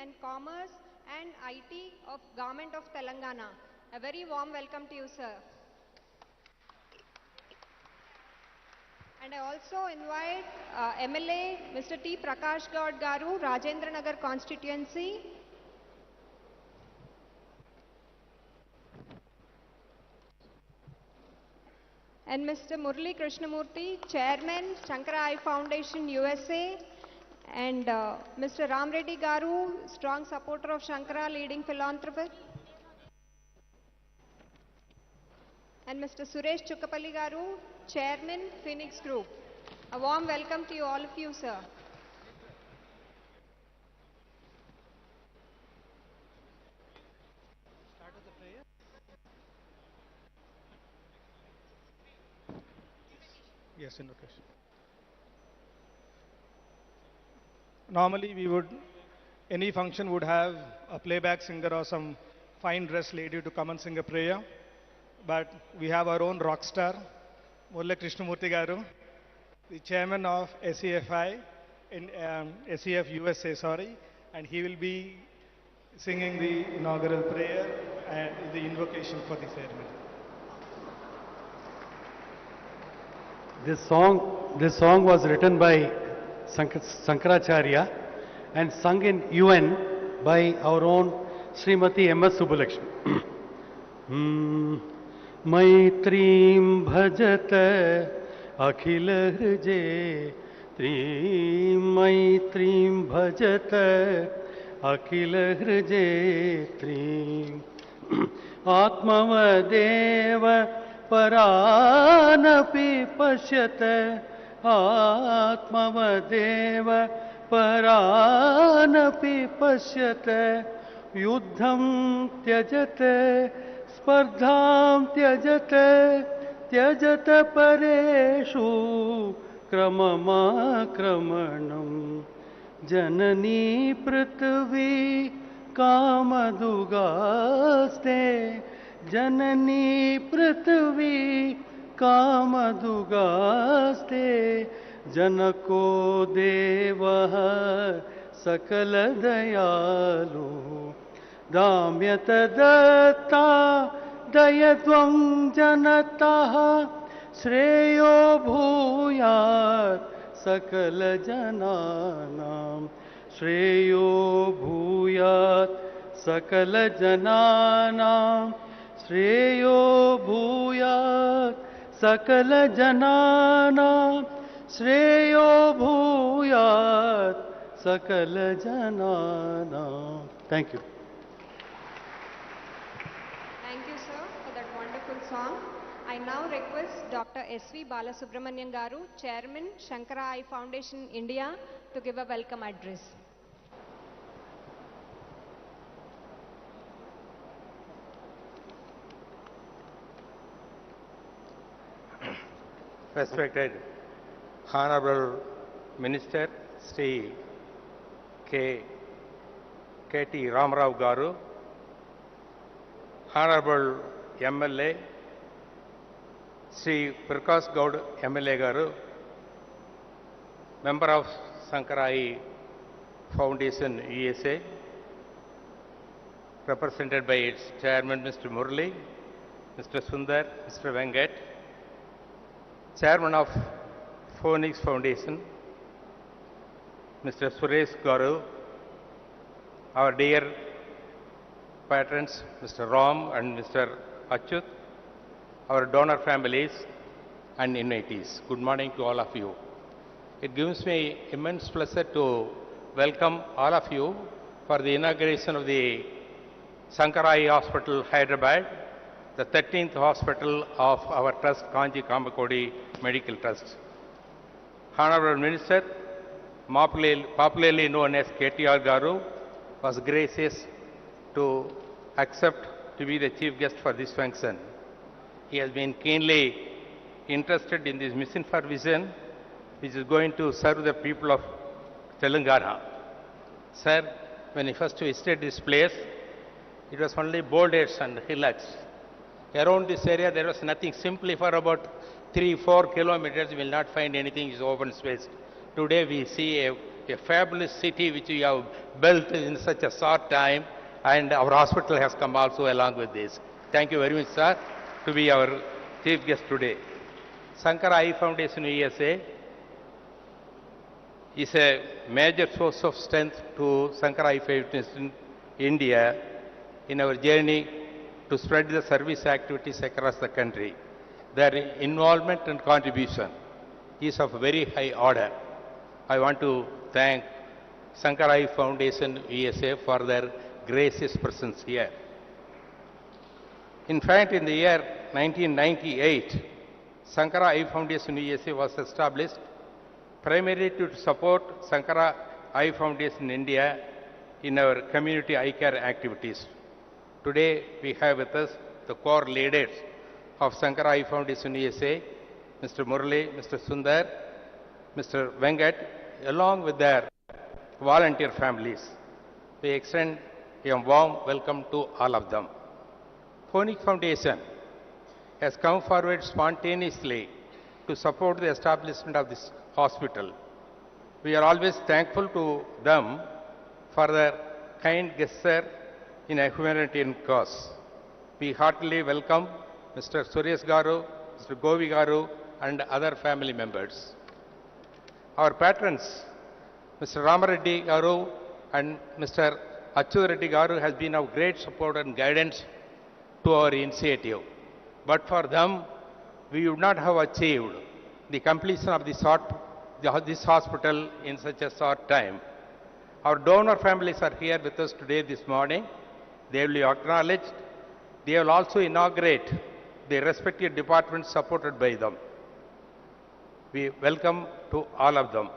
and Commerce and IT of Government of Telangana. A very warm welcome to you, sir. And I also invite MLA Mr. T. Prakash Gaud Garu, Rajendra Nagar constituency. And Mr. Murli Krishnamurthy, Chairman, Sankara Eye Foundation, USA. And Mr. Ram Reddy Garu, strong supporter of Sankara, leading philanthropist. And Mr. Suresh Chukkapalli Garu, Chairman, Phoenix Group. A warm welcome to you, all of you, sir. Start with the prayer. Yes, invocation. Normally any function would have a playback singer or some fine dressed lady to come and sing a prayer. But we have our own rock star, Murli Krishnamurthy Garu, the chairman of SEFI, in SEF USA, sorry, and he will be singing the inaugural prayer and the invocation for the ceremony. This song was written by Sankaracharya and sung in UN by our own Srimati M.S. Subbulakshmi. Maitrim bhajat akhil hrijetrim Maitrim bhajat akhil hrijetrim Atmavadeva Paranapi pashyat Atmavadeva Paranapi pashyat Yuddham tyajat Spardham tyajat Tyajat pareshu Kramamakramanam Janani prithvi Kamadugaste Janani prithvi Kamadugaste Janako devaha Sakala dayalu Damyata datta Dayadvam janataha Shreyo bhuyat Sakala jananam Shreyo bhuyat Sakala jananam Shreyo bhuyat Sakala jananam Shreyo bhuyat Sakala jananam. Thank you. Thank you, sir, for that wonderful song. I now request Dr. S.V. Balasubramanian Garu, Chairman, Sankara Eye Foundation, India, to give a welcome address. Respected Honorable Minister Sri KT Ramarao Garu, Honorable MLA Sri Prakash Gaud MLA Garu, Member of Sankara Eye Foundation USA, represented by its Chairman Mr. Murli, Mr. Sundar, Mr. Venkat, Chairman of Phoenix Foundation, Mr. Suresh Garu, our dear patrons, Mr. Ram and Mr. Achyut, our donor families and invitees. Good morning to all of you. It gives me immense pleasure to welcome all of you for the inauguration of the Sankara Eye Hospital, Hyderabad, the 13th hospital of our trust, Kanji Kamakodi Medical Trust. Honorable Minister, popularly known as KTR Garu, was gracious to accept to be the chief guest for this function. He has been keenly interested in this mission for vision, which is going to serve the people of Telangana. Sir, when he first visited this place, it was only boulders and hillocks. Around this area, there was nothing. Simply for about 3-4 kilometers, you will not find anything. It's open space. Today, we see a a fabulous city which we have built in such a short time, and our hospital has come also along with this. Thank you very much, sir, to be our chief guest today. Sankara Eye Foundation USA is a major source of strength to Sankara Eye Foundation India in our journey to spread the service activities across the country. Their involvement and contribution is of very high order. I want to thank Sankara Eye Foundation USA for their gracious presence here. In fact, in the year 1998, Sankara Eye Foundation USA was established primarily to support Sankara Eye Foundation India in our community eye care activities. Today, we have with us the core leaders of Sankara Eye Foundation USA, Mr. Murali, Mr. Sundar, Mr. Venkat, along with their volunteer families. We extend a warm welcome to all of them. Phoenix Foundation has come forward spontaneously to support the establishment of this hospital. We are always thankful to them for their kind gesture in a humanitarian cause. We heartily welcome Mr. Suresh Garu, Mr. Govi Garu, and other family members. Our patrons, Mr. Ramareddy Garu and Mr. Achyut Reddy Garu, has been of great support and guidance to our initiative. But for them, we would not have achieved the completion of this hospital in such a short time. Our donor families are here with us today this morning. They will be acknowledged. They will also inaugurate the respective departments supported by them. We welcome to all of them.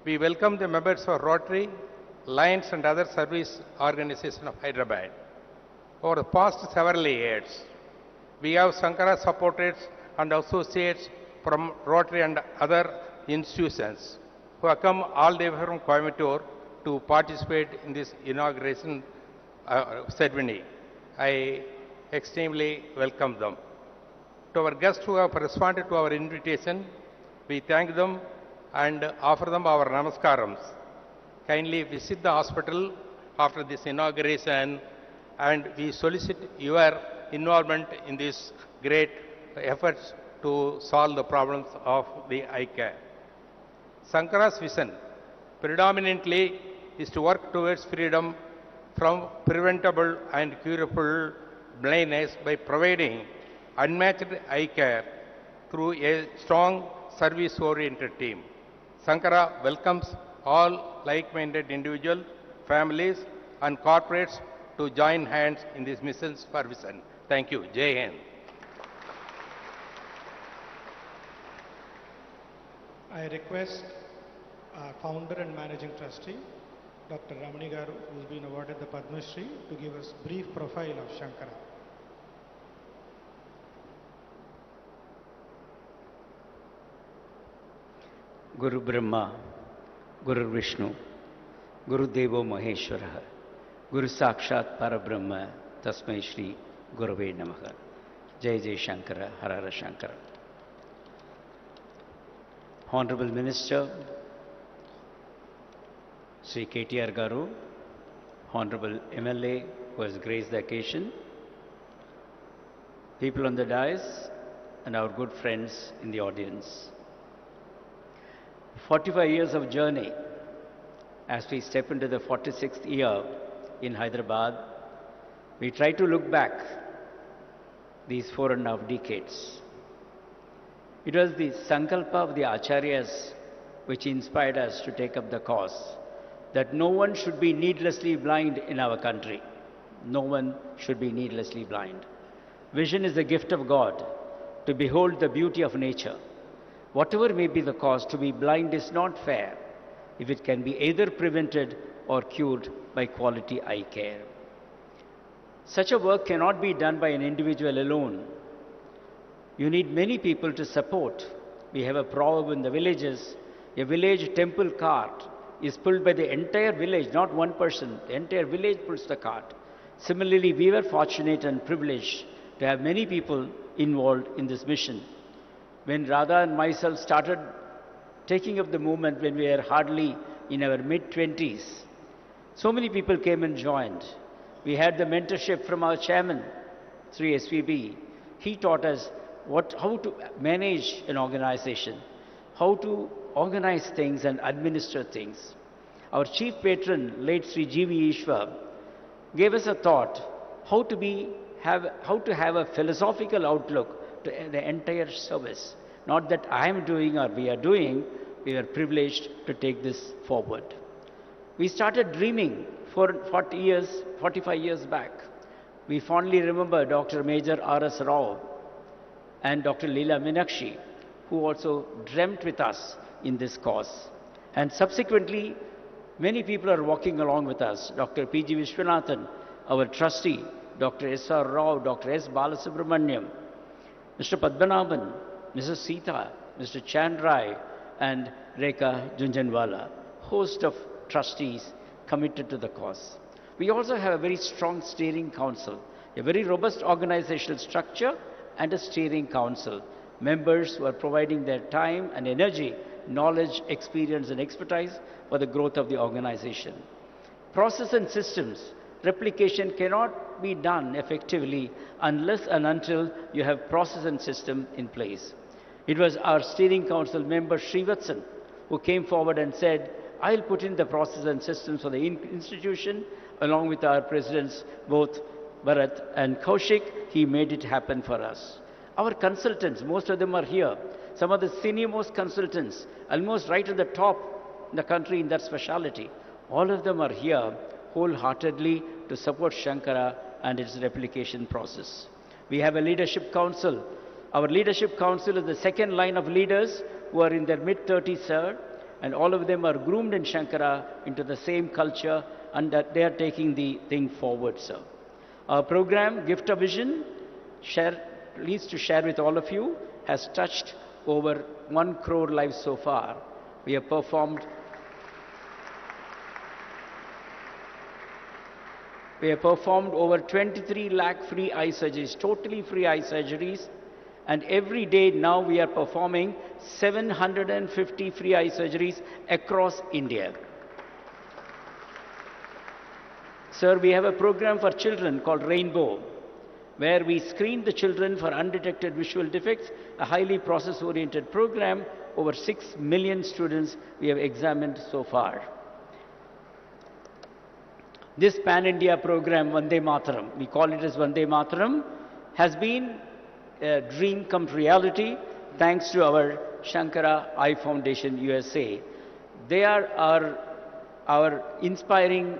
We welcome the members of Rotary, Lions and other service organizations of Hyderabad. Over the past several years, we have Sankara supporters and associates from Rotary and other institutions who have come all the way from Coimbatore to participate in this inauguration ceremony. I extremely welcome them. To our guests who have responded to our invitation, we thank them and offer them our namaskarams. Kindly visit the hospital after this inauguration, and we solicit your involvement in these great efforts to solve the problems of the eye care. Sankara's vision predominantly is to work towards freedom from preventable and curable blindness by providing unmatched eye care through a strong service-oriented team. Sankara welcomes all like-minded individuals, families, and corporates to join hands in this mission's for vision. Thank you. Jai Hind. I request our founder and managing trustee, Dr. Ramani Garu, who has been awarded the Padma Shri, to give us brief profile of Sankara. Guru Brahma, Guru Vishnu, Guru Devo Maheshwara, Guru Sakshat Parabrahma, Tasmai Shri Gurave Namaha. Jai Jai Shankara, Harara Shankara. Honorable Minister, Sri KTR Garu, Honorable MLA who has graced the occasion, people on the dais, and our good friends in the audience. 45 years of journey as we step into the 46th year in Hyderabad. We try to look back these 4.5 decades. It was the sankalpa of the acharyas which inspired us to take up the cause that no one should be needlessly blind in our country. No one should be needlessly blind. Vision is the gift of God to behold the beauty of nature. Whatever may be the cause, to be blind is not fair if it can be either prevented or cured by quality eye care. Such a work cannot be done by an individual alone. You need many people to support. We have a proverb in the villages, a village temple cart is pulled by the entire village, not one person. The entire village pulls the cart. Similarly, we were fortunate and privileged to have many people involved in this mission. When Radha and myself started taking up the movement when we were hardly in our mid-20s. So many people came and joined. We had the mentorship from our chairman, Sri SVB. He taught us how to manage an organization, how to organize things and administer things. Our chief patron, late Sri G.V. Ishwar, gave us a thought how to have a philosophical outlook to the entire service. Not that I am doing or we are doing, we are privileged to take this forward. We started dreaming 45 years back. We fondly remember Dr. Major R.S. Rao and Dr. Leela Meenakshi, who also dreamt with us in this cause. And subsequently, many people are walking along with us. Dr. P.G. Vishwanathan, our trustee, Dr. S.R. Rao, Dr. S. Balasubramaniam, Mr. Padmanabhan, Mrs. Sita, Mr. Chandrai, and Rekha Junjanwala, host of trustees committed to the cause. We also have a very strong steering council, a very robust organizational structure, and a steering council. Members who are providing their time and energy, knowledge, experience, and expertise for the growth of the organization. Process and systems. Replication cannot be done effectively unless and until you have process and system in place. It was our steering council member Srivatsan who came forward and said, I'll put in the process and systems for the institution along with our presidents, both Bharat and Kaushik. He made it happen for us. Our consultants, most of them are here. Some of the senior most consultants, almost right at the top in the country in that specialty. All of them are here wholeheartedly to support Sankara and its replication process. We have a leadership council. Our leadership council is the second line of leaders who are in their mid-30s, sir, and all of them are groomed in Sankara into the same culture, and that they are taking the thing forward, sir. Our program, Gift of Vision, pleased to share with all of you, has touched over 1 crore lives so far. We have performed over 23 lakh free eye surgeries, totally free eye surgeries. And every day now we are performing 750 free eye surgeries across India. Sir, we have a program for children called Rainbow, where we screen the children for undetected visual defects, a highly process-oriented program. Over 6 million students we have examined so far. This Pan-India program, Vande Mataram, we call it as Vande Mataram, has been a dream come to reality thanks to our Sankara Eye Foundation USA. They are our inspiring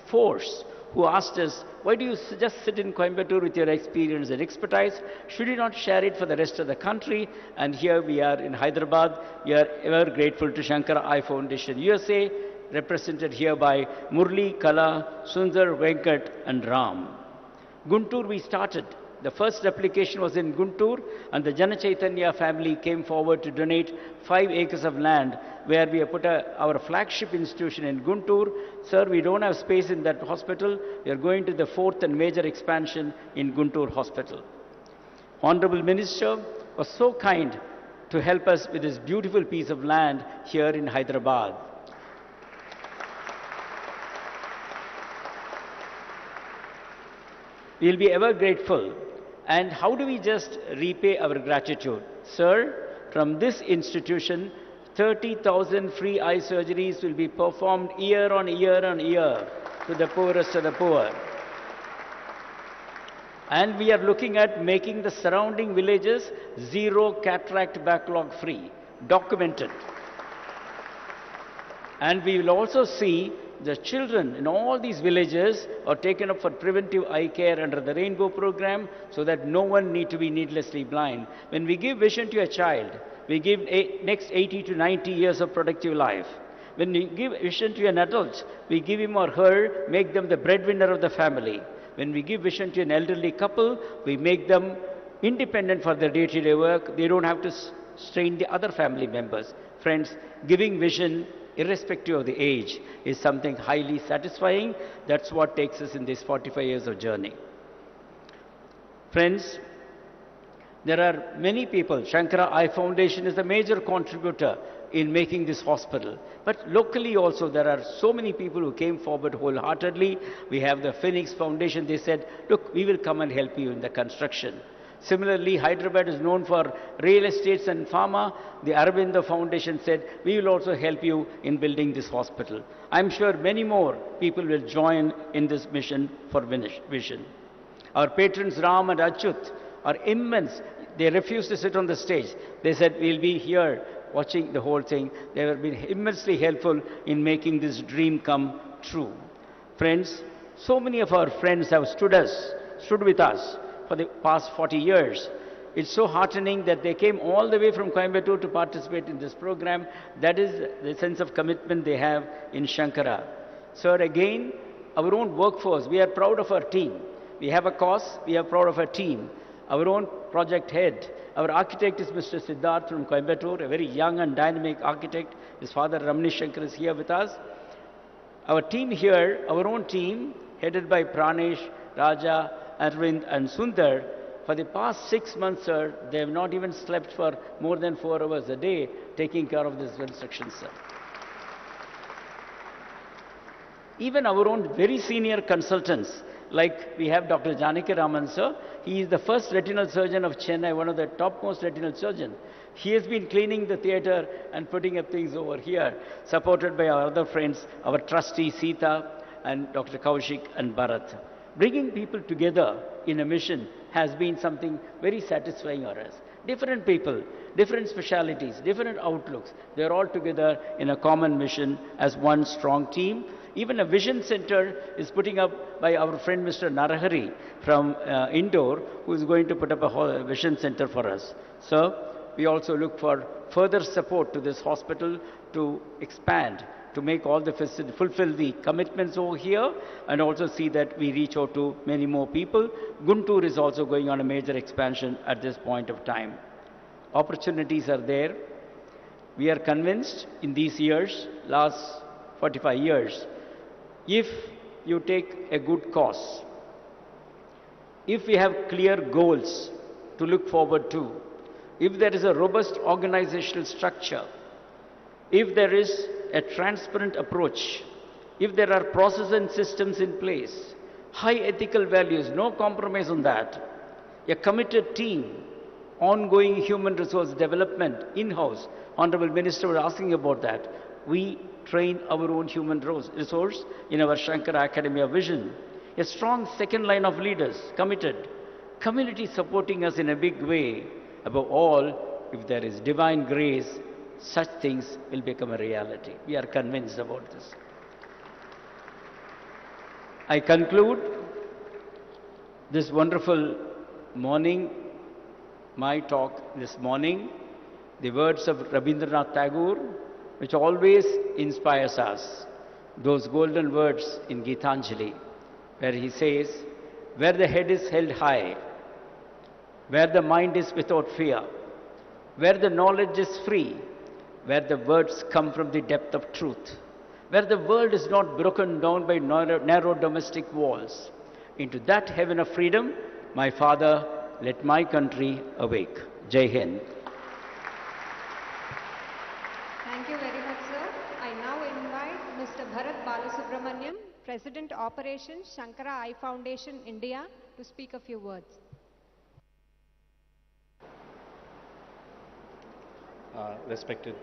force who asked us, why do you just sit in Coimbatore with your experience and expertise? Should you not share it for the rest of the country? And here we are in Hyderabad. We are ever grateful to Sankara Eye Foundation USA, represented here by Murli, Kala, Sundar, Venkat, and Ram. Guntur we started. The first replication was in Guntur, and the Jana Chaitanya family came forward to donate 5 acres of land where we have put our flagship institution in Guntur. Sir, we don't have space in that hospital. We are going to the 4th and major expansion in Guntur Hospital. Honorable Minister was so kind to help us with this beautiful piece of land here in Hyderabad. We will be ever grateful. And how do we just repay our gratitude? Sir, from this institution, 30,000 free eye surgeries will be performed year on year on year to the poorest of the poor. And we are looking at making the surrounding villages zero cataract backlog free, documented. And we will also see the children in all these villages are taken up for preventive eye care under the Rainbow program so that no one need to be needlessly blind. When we give vision to a child, we give next 80 to 90 years of productive life. When we give vision to an adult, we give him or her, make them the breadwinner of the family. When we give vision to an elderly couple, we make them independent for their day-to-day work. They don't have to strain the other family members. Friends, giving vision irrespective of the age, is something highly satisfying. That's what takes us in these 45 years of journey. Friends, there are many people. Sankara Eye Foundation is a major contributor in making this hospital. But locally also there are so many people who came forward wholeheartedly. We have the Phoenix Foundation. They said, look, we will come and help you in the construction. Similarly, Hyderabad is known for real estates and pharma. The Aravinda Foundation said, we will also help you in building this hospital. I'm sure many more people will join in this mission for vision. Our patrons Ram and Achyut are immense. They refused to sit on the stage. They said, we'll be here watching the whole thing. They have been immensely helpful in making this dream come true. Friends, so many of our friends have stood with us for the past 40 years. It's so heartening that they came all the way from Coimbatore to participate in this program. That is the sense of commitment they have in Sankara. Sir, again, our own workforce, we are proud of our team. We have a cause, we are proud of our team. Our own project head, our architect is Mr. Siddharth from Coimbatore, a very young and dynamic architect. His father Ramni Shankar is here with us. Our team here, our own team, headed by Pranesh, Raja, Arvind and Sundar, for the past 6 months, sir, they have not even slept for more than 4 hours a day taking care of this construction, sir. Even our own very senior consultants, like we have Dr. Janaki Raman, sir. He is the first retinal surgeon of Chennai, one of the topmost retinal surgeons. He has been cleaning the theatre and putting up things over here, supported by our other friends, our trustee Sita and Dr. Kaushik and Bharat. Bringing people together in a mission has been something very satisfying for us. Different people, different specialities, different outlooks, they're all together in a common mission as one strong team. Even a vision center is putting up by our friend Mr. Narahari from Indore, who is going to put up a vision center for us. So we also look for further support to this hospital to expand, to make all the fulfill the commitments over here, and also see that we reach out to many more people. Guntur is also going on a major expansion at this point of time. Opportunities are there. We are convinced in these years, last 45 years, if you take a good cause, if we have clear goals to look forward to, if there is a robust organizational structure, if there is a transparent approach, if there are processes and systems in place, high ethical values, no compromise on that, a committed team, ongoing human resource development in-house, Honorable Minister was asking about that. We train our own human resource in our Sankara Academy of Vision. A strong second line of leaders, committed, community supporting us in a big way. Above all, if there is divine grace, such things will become a reality. We are convinced about this. I conclude this wonderful morning, my talk this morning, the words of Rabindranath Tagore, which always inspires us. Those golden words in Gitanjali, where he says, where the head is held high, where the mind is without fear, where the knowledge is free, where the words come from the depth of truth, where the world is not broken down by narrow domestic walls. Into that heaven of freedom, my Father, let my country awake. Jai Hind. Thank you very much, sir. I now invite Mr. Bharat Balasubramaniam, President Operations, Sankara Eye Foundation, India, to speak a few words. Respected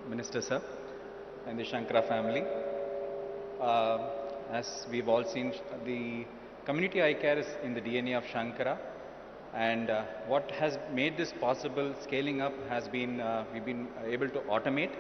Minister, sir, and the Sankara family. As we've all seen, the community eye care is in the DNA of Sankara, and what has made this possible scaling up has been we've been able to automate,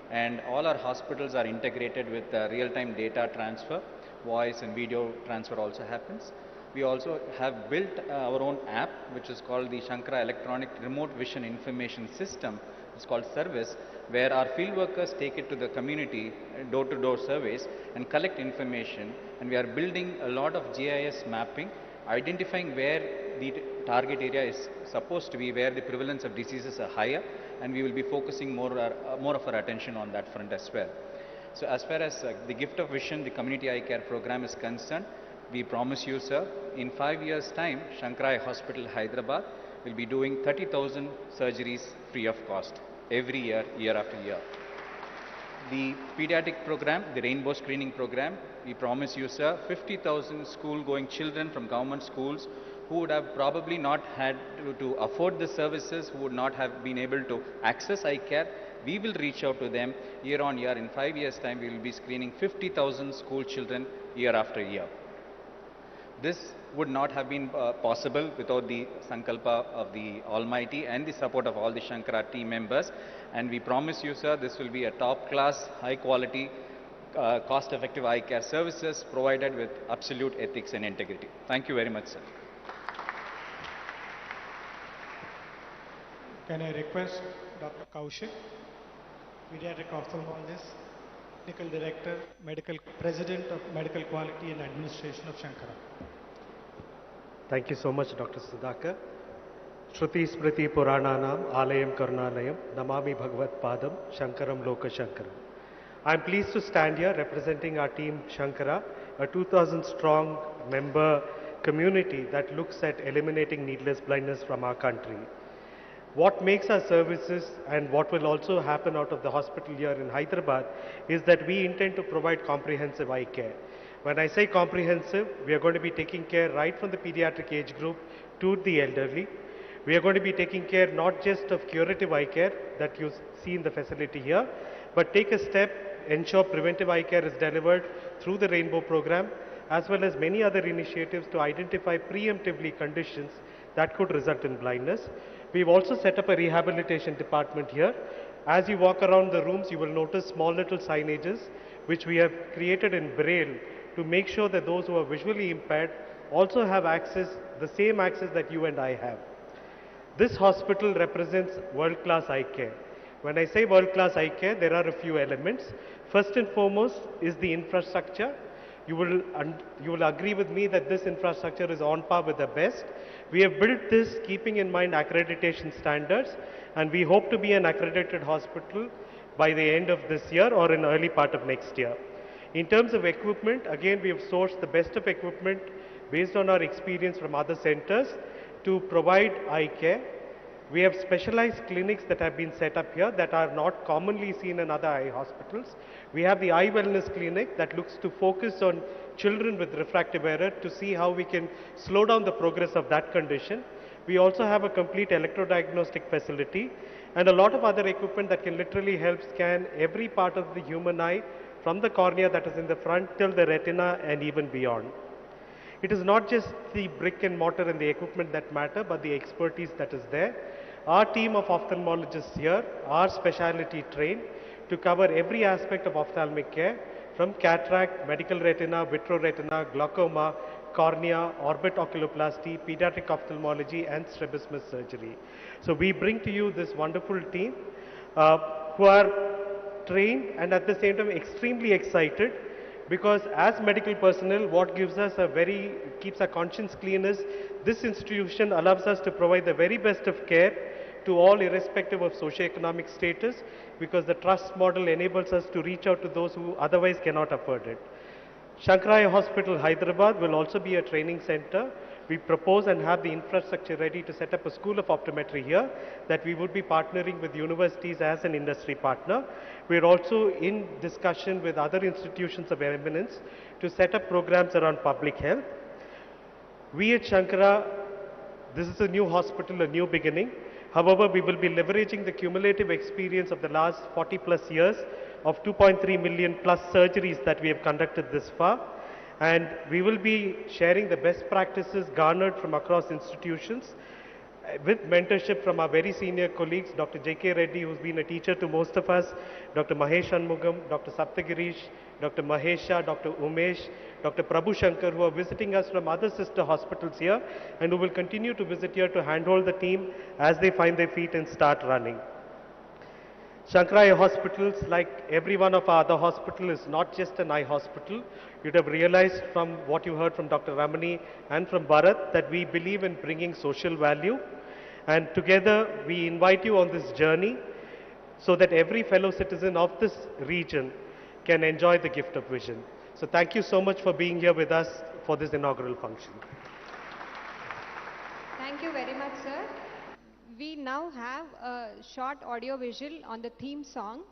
and all our hospitals are integrated with real-time data transfer, voice and video transfer also happens. We also have built our own app, which is called the Sankara Electronic Remote Vision Information System. It's called Service, where our field workers take it to the community, door-to-door surveys, and collect information. And we are building a lot of GIS mapping, identifying where the target area is supposed to be, where the prevalence of diseases are higher, and we will be focusing more of our attention on that front as well. So as far as the Gift of Vision, the community eye care program is concerned, we promise you, sir, in 5 years' time, Sankara Eye Hospital, Hyderabad will be doing 30,000 surgeries free of cost. every year, year after year. The pediatric program, the rainbow screening program, we promise you, sir, 50,000 school-going children from government schools who would have probably not had to afford the services, who would not have been able to access eye care. We will reach out to them year on year. In 5 years' time, we will be screening 50,000 school children year after year. This would not have been possible without the Sankalpa of the Almighty and the support of all the Shankara team members. And we promise you, sir, this will be a top-class, high-quality, cost-effective eye care services provided with absolute ethics and integrity. Thank you very much, sir. Can I request Dr. Kaushik, pediatric ophthalmologist, Medical Director, President of Medical Quality and Administration of Shankara. Thank you so much, Dr. Sudhakar. Shruti Smriti Purananam Alayam Karunalayam Namami Bhagavad Padam Shankaram Loka Shankaram. I am pleased to stand here representing our team Shankara, a 2,000 strong member community that looks at eliminating needless blindness from our country. What makes our services and what will also happen out of the hospital here in Hyderabad is that we intend to provide comprehensive eye care. When I say comprehensive, we are going to be taking care right from the pediatric age group to the elderly. We are going to be taking care not just of curative eye care that you see in the facility here, but take a step, ensure preventive eye care is delivered through the Rainbow program, as well as many other initiatives to identify preemptively conditions that could result in blindness. We've also set up a rehabilitation department here. As you walk around the rooms, you will notice small little signages which we have created in Braille to make sure that those who are visually impaired also have access, the same access that you and I have. This hospital represents world-class eye care. When I say world-class eye care, there are a few elements. First and foremost is the infrastructure. You will agree with me that this infrastructure is on par with the best. We have built this keeping in mind accreditation standards, and we hope to be an accredited hospital by the end of this year or in early part of next year. In terms of equipment, again, we have sourced the best of equipment based on our experience from other centers to provide eye care. We have specialized clinics that have been set up here that are not commonly seen in other eye hospitals. We have the Eye Wellness Clinic that looks to focus on children with refractive error to see how we can slow down the progress of that condition. We also have a complete electrodiagnostic facility and a lot of other equipment that can literally help scan every part of the human eye from the cornea that is in the front till the retina and even beyond. It is not just the brick and mortar and the equipment that matter, but the expertise that is there. Our team of ophthalmologists here are specialty trained to cover every aspect of ophthalmic care, from cataract, medical retina, vitreoretina, glaucoma, cornea, orbit oculoplasty, pediatric ophthalmology, and strabismus surgery. So we bring to you this wonderful team who are trained and at the same time extremely excited, because as medical personnel, what gives us keeps our conscience clean is this institution allows us to provide the very best of care to all irrespective of socioeconomic status, because the trust model enables us to reach out to those who otherwise cannot afford it. Shankara Hospital, Hyderabad will also be a training center. We propose and have the infrastructure ready to set up a school of optometry here that we would be partnering with universities as an industry partner. We are also in discussion with other institutions of eminence to set up programs around public health. We at Shankara, this is a new hospital, a new beginning. However, we will be leveraging the cumulative experience of the last 40 plus years of 2.3 million plus surgeries that we have conducted this far. And we will be sharing the best practices garnered from across institutions with mentorship from our very senior colleagues, Dr. J.K. Reddy, who's been a teacher to most of us, Dr. Mahesh Anmugam, Dr. Saptagirish, Dr. Mahesha, Dr. Umesh, Dr. Prabhu Shankar, who are visiting us from other sister hospitals here and who will continue to visit here to handhold the team as they find their feet and start running. Shankara Hospitals, like every one of our other hospitals, is not just an eye hospital. You'd have realized from what you heard from Dr. Ramani and from Bharat that we believe in bringing social value. And together we invite you on this journey so that every fellow citizen of this region can enjoy the gift of vision. So thank you so much for being here with us for this inaugural function. Thank you very much, sir. We now have a short audio visual on the theme song.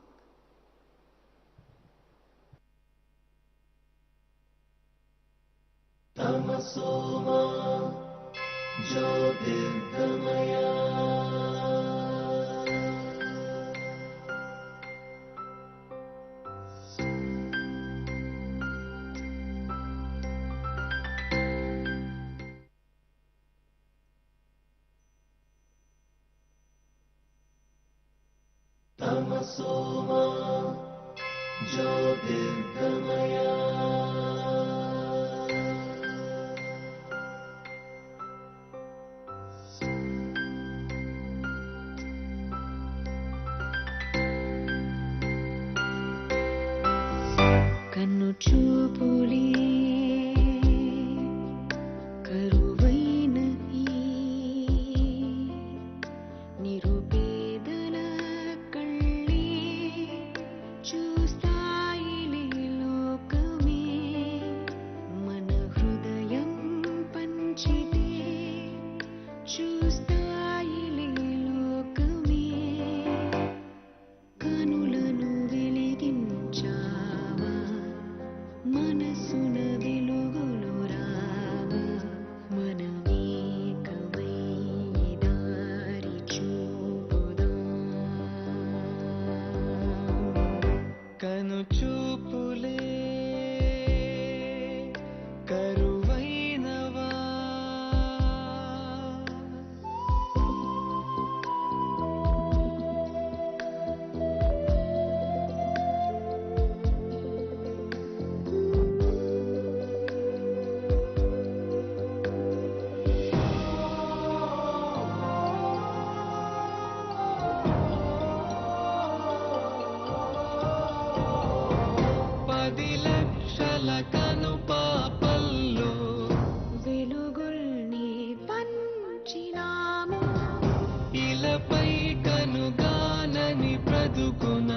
కన్ను చూపులే కరువైన ఈ నిరుపేదల కళ్ళే చూస్తాయిలే లోకమే మన హృదయం పంచితే చూస్తాయిలే లోకమే కనులను వెలిగించావా మనసున వెలుగులు రావా మనమేకమై దారి చూపుదాం కను చూపులే కరువైనవా పది లక్షల కను పాపల్లో వెలుగుల్ని పంచినాము ఇలపై కనుగానని బ్రతుకున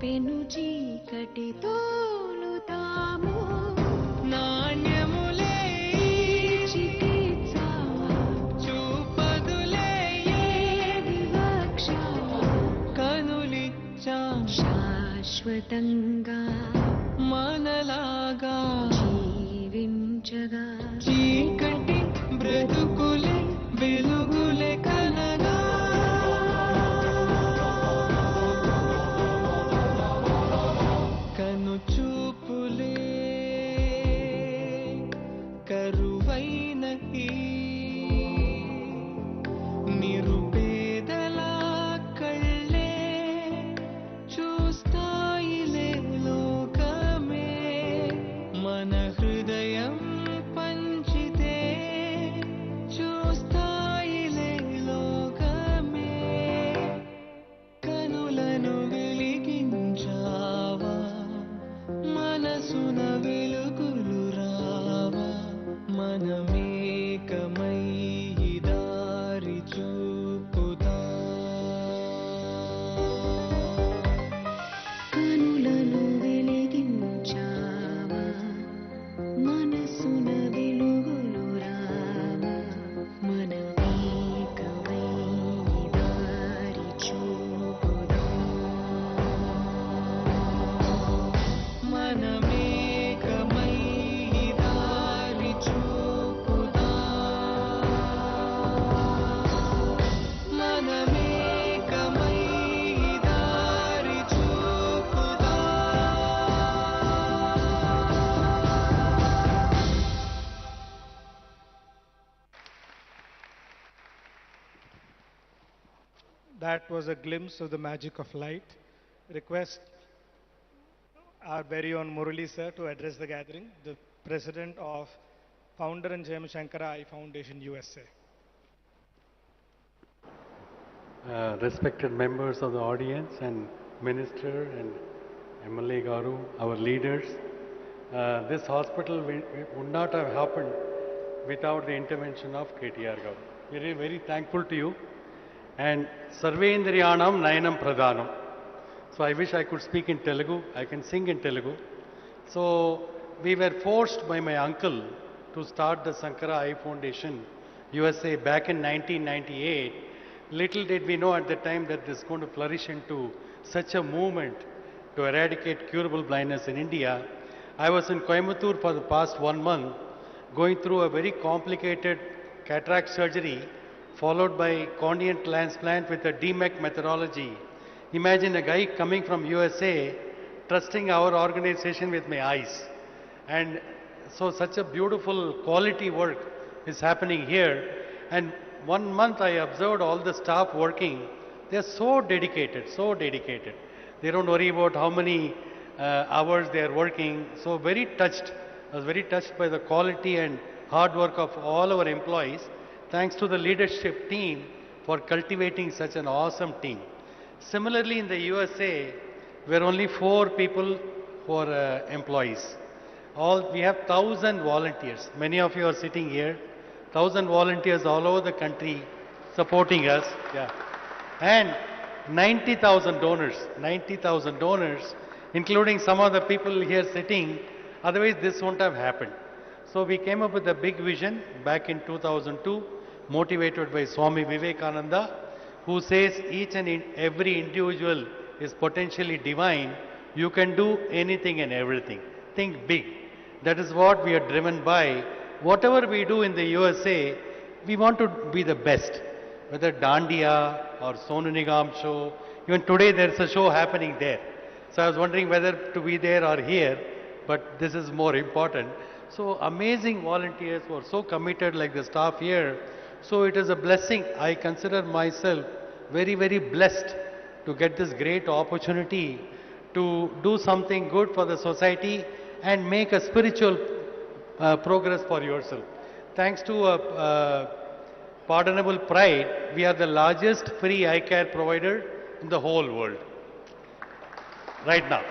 పెను చీకటి తోలుతాము నాణ్యములే చికిత్స చూపదులే వివక్ష కనులిచ్చాం శాశ్వతంగా మనలాగా జీవించగా చీకటి బ్రతుకులే వెలుగులే కనగా కను చూపులే కరువైన ఈ నిరుపేదల కళ్ళే చూస్తాయిలే లోకమే మన హృదయం పంచితే చూస్తాయిలే లోకమే కనులను వెలిగించావా మనసున వెలుగులు రావా మనమేకమై దారి చూపుదా కనులను వెలిగించావా మనసున వెలుగులు రావా మనమేకమై దారి చూపుదాం మనమేకమై దారి చూపుదా మనమేకమై దారి చూపుదా That was a glimpse of the magic of light. Request our very own Murali sir to address the gathering, the president of founder and chairman Sankara Eye Foundation USA. Respected members of the audience and minister and MLA Garu, our leaders, this hospital would not have happened without the intervention of KTR Garu. We are very thankful to you. And Sarvendriyanam Nayanam Pradhanam. So I wish I could speak in Telugu. I can sing in Telugu. So we were forced by my uncle to start the Sankara Eye Foundation USA back in 1998 Little did we know at the time that this is going to flourish into such a movement to eradicate curable blindness in India. I was in Coimbatore for the past 1 month, going through a very complicated cataract surgery, followed by corneal transplant with a DMEC methodology. Imagine a guy coming from USA, trusting our organization with my eyes. And so such a beautiful quality work is happening here. And 1 month I observed all the staff working. They are so dedicated, so dedicated. They don't worry about how many hours they are working. So very touched. I was very touched by the quality and hard work of all our employees. Thanks to the leadership team for cultivating such an awesome team. Similarly, in the USA, we're only 4 people who are employees. We have 1,000 volunteers. Many of you are sitting here. 1,000 volunteers all over the country supporting us. Yeah. And 90,000 donors. 90,000 donors, including some of the people here sitting. Otherwise, this won't have happened. So we came up with a big vision back in 2002, motivated by Swami Vivekananda, who says each and every individual is potentially divine. You can do anything and everything. Think big. That is what we are driven by. Whatever we do in the USA, we want to be the best. Whether Dandiya or Sonu Nigam show, even today there's a show happening there. So I was wondering whether to be there or here, but this is more important. So amazing volunteers who are so committed like the staff here. So it is a blessing. I consider myself very, very blessed to get this great opportunity to do something good for the society and make a spiritual progress for yourself. Thanks to pardonable pride, we are the largest free eye care provider in the whole world right now.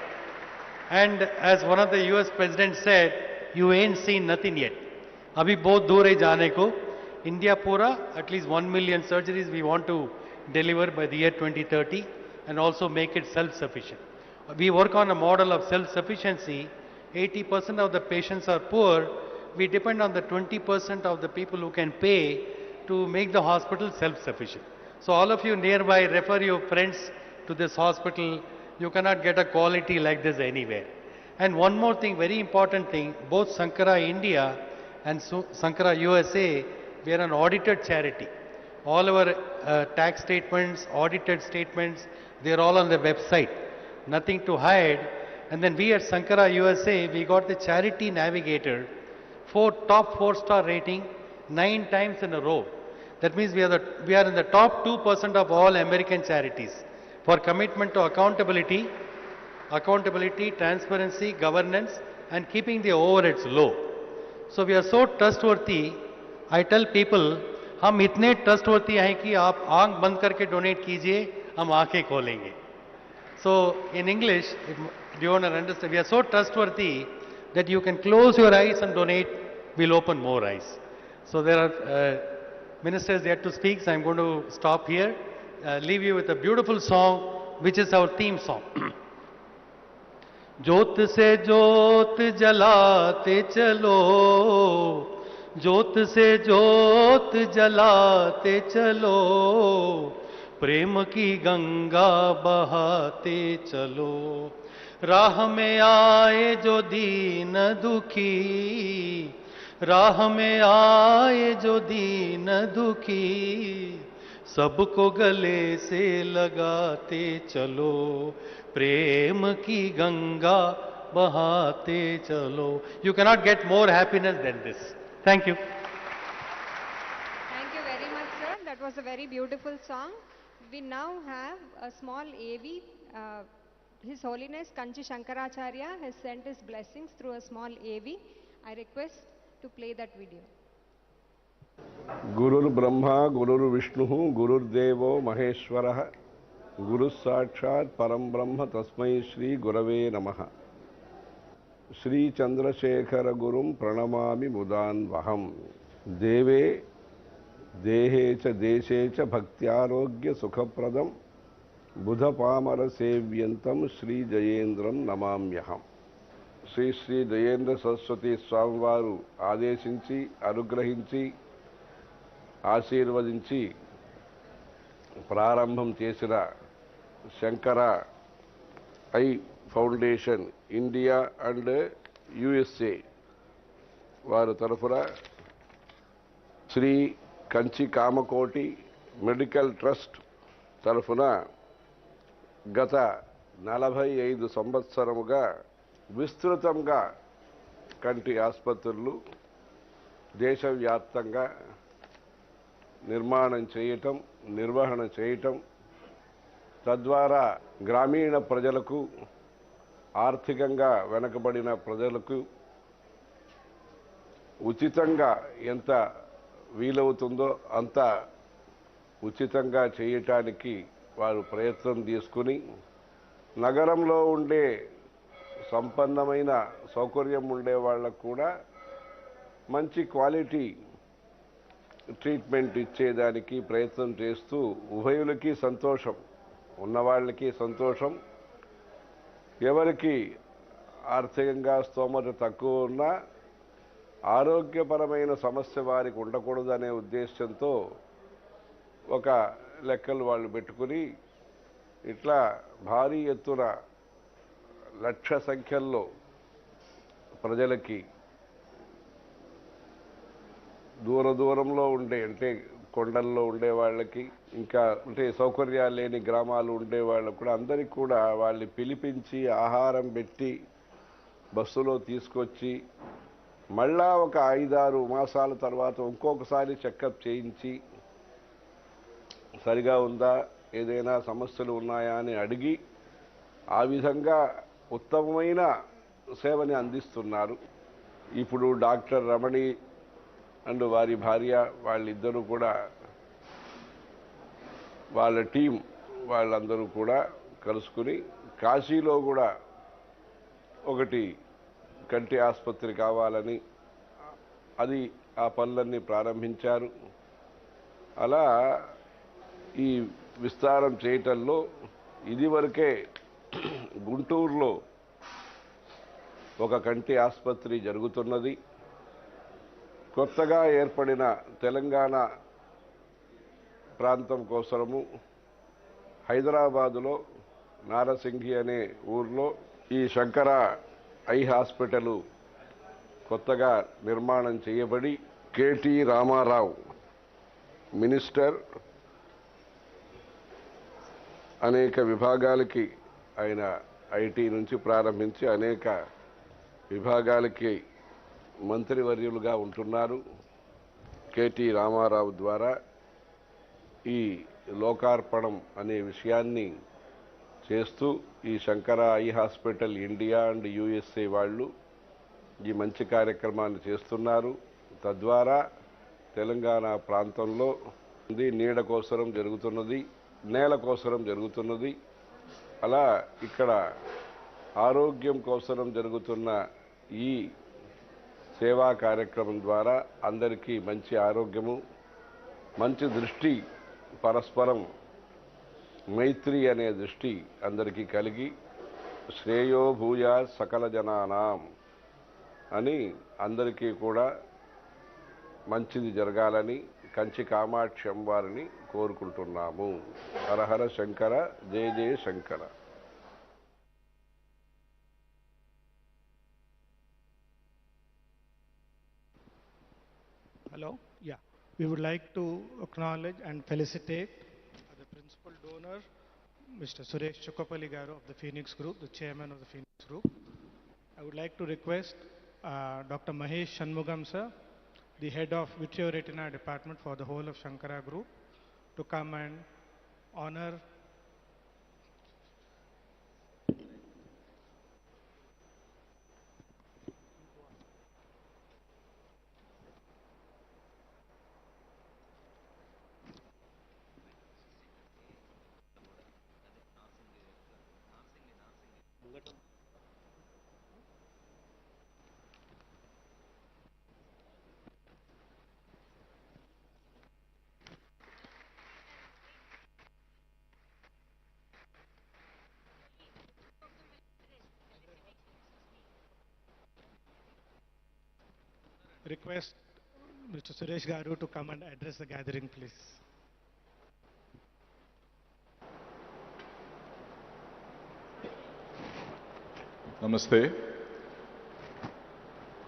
And as one of the US presidents said, you ain't seen nothing yet. Abhi bahut dur hai jaane ko. India pura, at least 1 million surgeries we want to deliver by the year 2030 and also make it self-sufficient. We work on a model of self-sufficiency. 80% of the patients are poor. We depend on the 20% of the people who can pay to make the hospital self-sufficient. So all of you nearby, refer your friends to this hospital. You cannot get a quality like this anywhere. And one more thing, very important thing, both Sankara India and Sankara USA, we are an audited charity. All our tax statements, audited statements, they are all on the website. Nothing to hide. And then we at Sankara USA, we got the Charity Navigator, top 4-star rating, 9 times in a row. That means we are in the top 2% of all American charities for commitment to accountability, transparency, governance, and keeping the overheads low. So we are so trustworthy. I tell people, हम इतने trustworthy हैं कि आप आंख बंद करके donate कीजिए, हम आंखें खोलेंगे. So in English, do you want to understand? We are so trustworthy that you can close your eyes and donate, we'll open more eyes. So there are ministers there to speak, so I'm going to stop here, leave you with a beautiful song, which is our theme song. ज्योत से ज्योत जलाते चलो, ज्योत से ज्योत जलाते चलो, प्रेम की गंगा बहाते चलो, राह में आए जो दीन दुखी, राह में आए जो दीन दुखी, सबको गले से लगाते चलो, प्रेम की गंगा बहाते चलो. You cannot get more happiness than this. Thank you. Thank you very much, sir. That was a very beautiful song. We now have a small AV. His Holiness Kanchi Shankaracharya has sent his blessings through a small AV. I request to play that video. गुरुर् Brahma गुरुर्विष्णुः गुरुर्देवो महेश्वरः गुरुः साक्षात् परं ब्रह्म तस्मै श्री गुरवे नमः. श्री चंद्रशेखर गुरुं प्रणमामि मुदान्वहम्. देवे देहे च देशे च भक्त्यारोग्य सुखप्रदं बुधपामर सेव्यन्तं श्री जयेन्द्रं नमाम्यहम्. శ్రీ శ్రీ జయేంద్ర సరస్వతి స్వామివారు ఆదేశించి అనుగ్రహించి ఆశీర్వదించి ప్రారంభం చేసిన Shankara I foundation India and USA వారి తరఫున శ్రీ కంచి కామకోటి మెడికల్ ట్రస్ట్ తరఫున గత 45 సంవత్సరముగా విస్తృతంగా కంటి ఆసుపత్రులు దేశవ్యాప్తంగా నిర్మాణం చేయటం, నిర్వహణ చేయటం, తద్వారా గ్రామీణ ప్రజలకు, ఆర్థికంగా వెనుకబడిన ప్రజలకు ఉచితంగా ఎంత వీలవుతుందో అంత ఉచితంగా చేయటానికి వారు ప్రయత్నం తీసుకుని నగరంలో ఉండే సంపన్నమైన సౌకర్యం ఉండే వాళ్ళకు కూడా మంచి క్వాలిటీ ట్రీట్మెంట్ ఇచ్చేదానికి ప్రయత్నం చేస్తూ ఉభయులకి సంతోషం, ఉన్నవాళ్ళకి సంతోషం, ఎవరికి ఆర్థికంగా స్తోమత తక్కువ ఉన్నా ఆరోగ్యపరమైన సమస్య వారికి ఉండకూడదనే ఉద్దేశంతో ఒక లెక్కలు వాళ్ళు పెట్టుకుని ఇట్లా భారీ ఎత్తున లక్ష సంఖ్యల్లో ప్రజలకి దూరంలో ఉండే అంటే కొండల్లో ఉండే వాళ్ళకి ఇంకా అంటే సౌకర్యాలు లేని గ్రామాలు ఉండే వాళ్ళకు కూడా అందరికీ కూడా వాళ్ళని పిలిపించి ఆహారం పెట్టి బస్సులో తీసుకొచ్చి మళ్ళా ఒక 5-6 మాసాల తర్వాత ఇంకొకసారి చెకప్ చేయించి సరిగా ఉందా, ఏదైనా సమస్యలు ఉన్నాయా అని అడిగి ఆ విధంగా ఉత్తమమైన సేవని అందిస్తున్నారు. ఇప్పుడు డాక్టర్ రమణి అండ్ వారి భార్య వాళ్ళిద్దరూ కూడా వాళ్ళ టీం వాళ్ళందరూ కూడా కలుసుకుని కాశీలో కూడా ఒకటి కంటి ఆసుపత్రి కావాలని అది ఆ పనులన్నీ ప్రారంభించారు. అలా ఈ విస్తారం చేయటంలో ఇదివరకే గుంటూరులో ఒక కంటి ఆసుపత్రి జరుగుతున్నది. కొత్తగా ఏర్పడిన తెలంగాణ ప్రాంతం కోసము హైదరాబాదులో నారసింగి అనే ఊర్లో ఈ శంకర ఐ హాస్పిటల్ కొత్తగా నిర్మాణం చేయబడి కేటీ రామారావు మినిస్టర్ అనేక విభాగాలకి ఆయన ఐటీ నుంచి ప్రారంభించి అనేక విభాగాలకి మంత్రివర్యులుగా ఉంటున్నారు. కేటీ రామారావు ద్వారా ఈ లోకార్పణం అనే విషయాన్ని చేస్తూ ఈ Shankara eye hospital India and USA వాళ్ళు ఈ మంచి కార్యక్రమాన్ని చేస్తున్నారు. తద్వారా తెలంగాణ ప్రాంతంలో నీడ కోసరం జరుగుతున్నది, నేల కోసరం జరుగుతున్నది. అలా ఇక్కడ ఆరోగ్యం కోసరం జరుగుతున్న ఈ సేవా కార్యక్రమం ద్వారా అందరికీ మంచి ఆరోగ్యము, మంచి దృష్టి, పరస్పరం మైత్రి అనే దృష్టి అందరికీ కలిగి శ్రేయో భూయా సకల జనానాం అని అందరికీ కూడా మంచిది జరగాలని కంచి కామాక్షి అమ్మవారిని కోరుకుంటున్నాము. హరహర శంకర, జయ జయ Shankara. Hello. Yeah. We would like to acknowledge and felicitate the principal donor, Mr. Suresh Chukapalli Garu of the Phoenix Group, the chairman of the Phoenix Group. I would like to request Dr. Mahesh Shanmugam sir, the head of Vitreoretina department for the whole of Shankara Group, to come and honor request Mr. Suresh Garu to come and address the gathering, please. Namaste.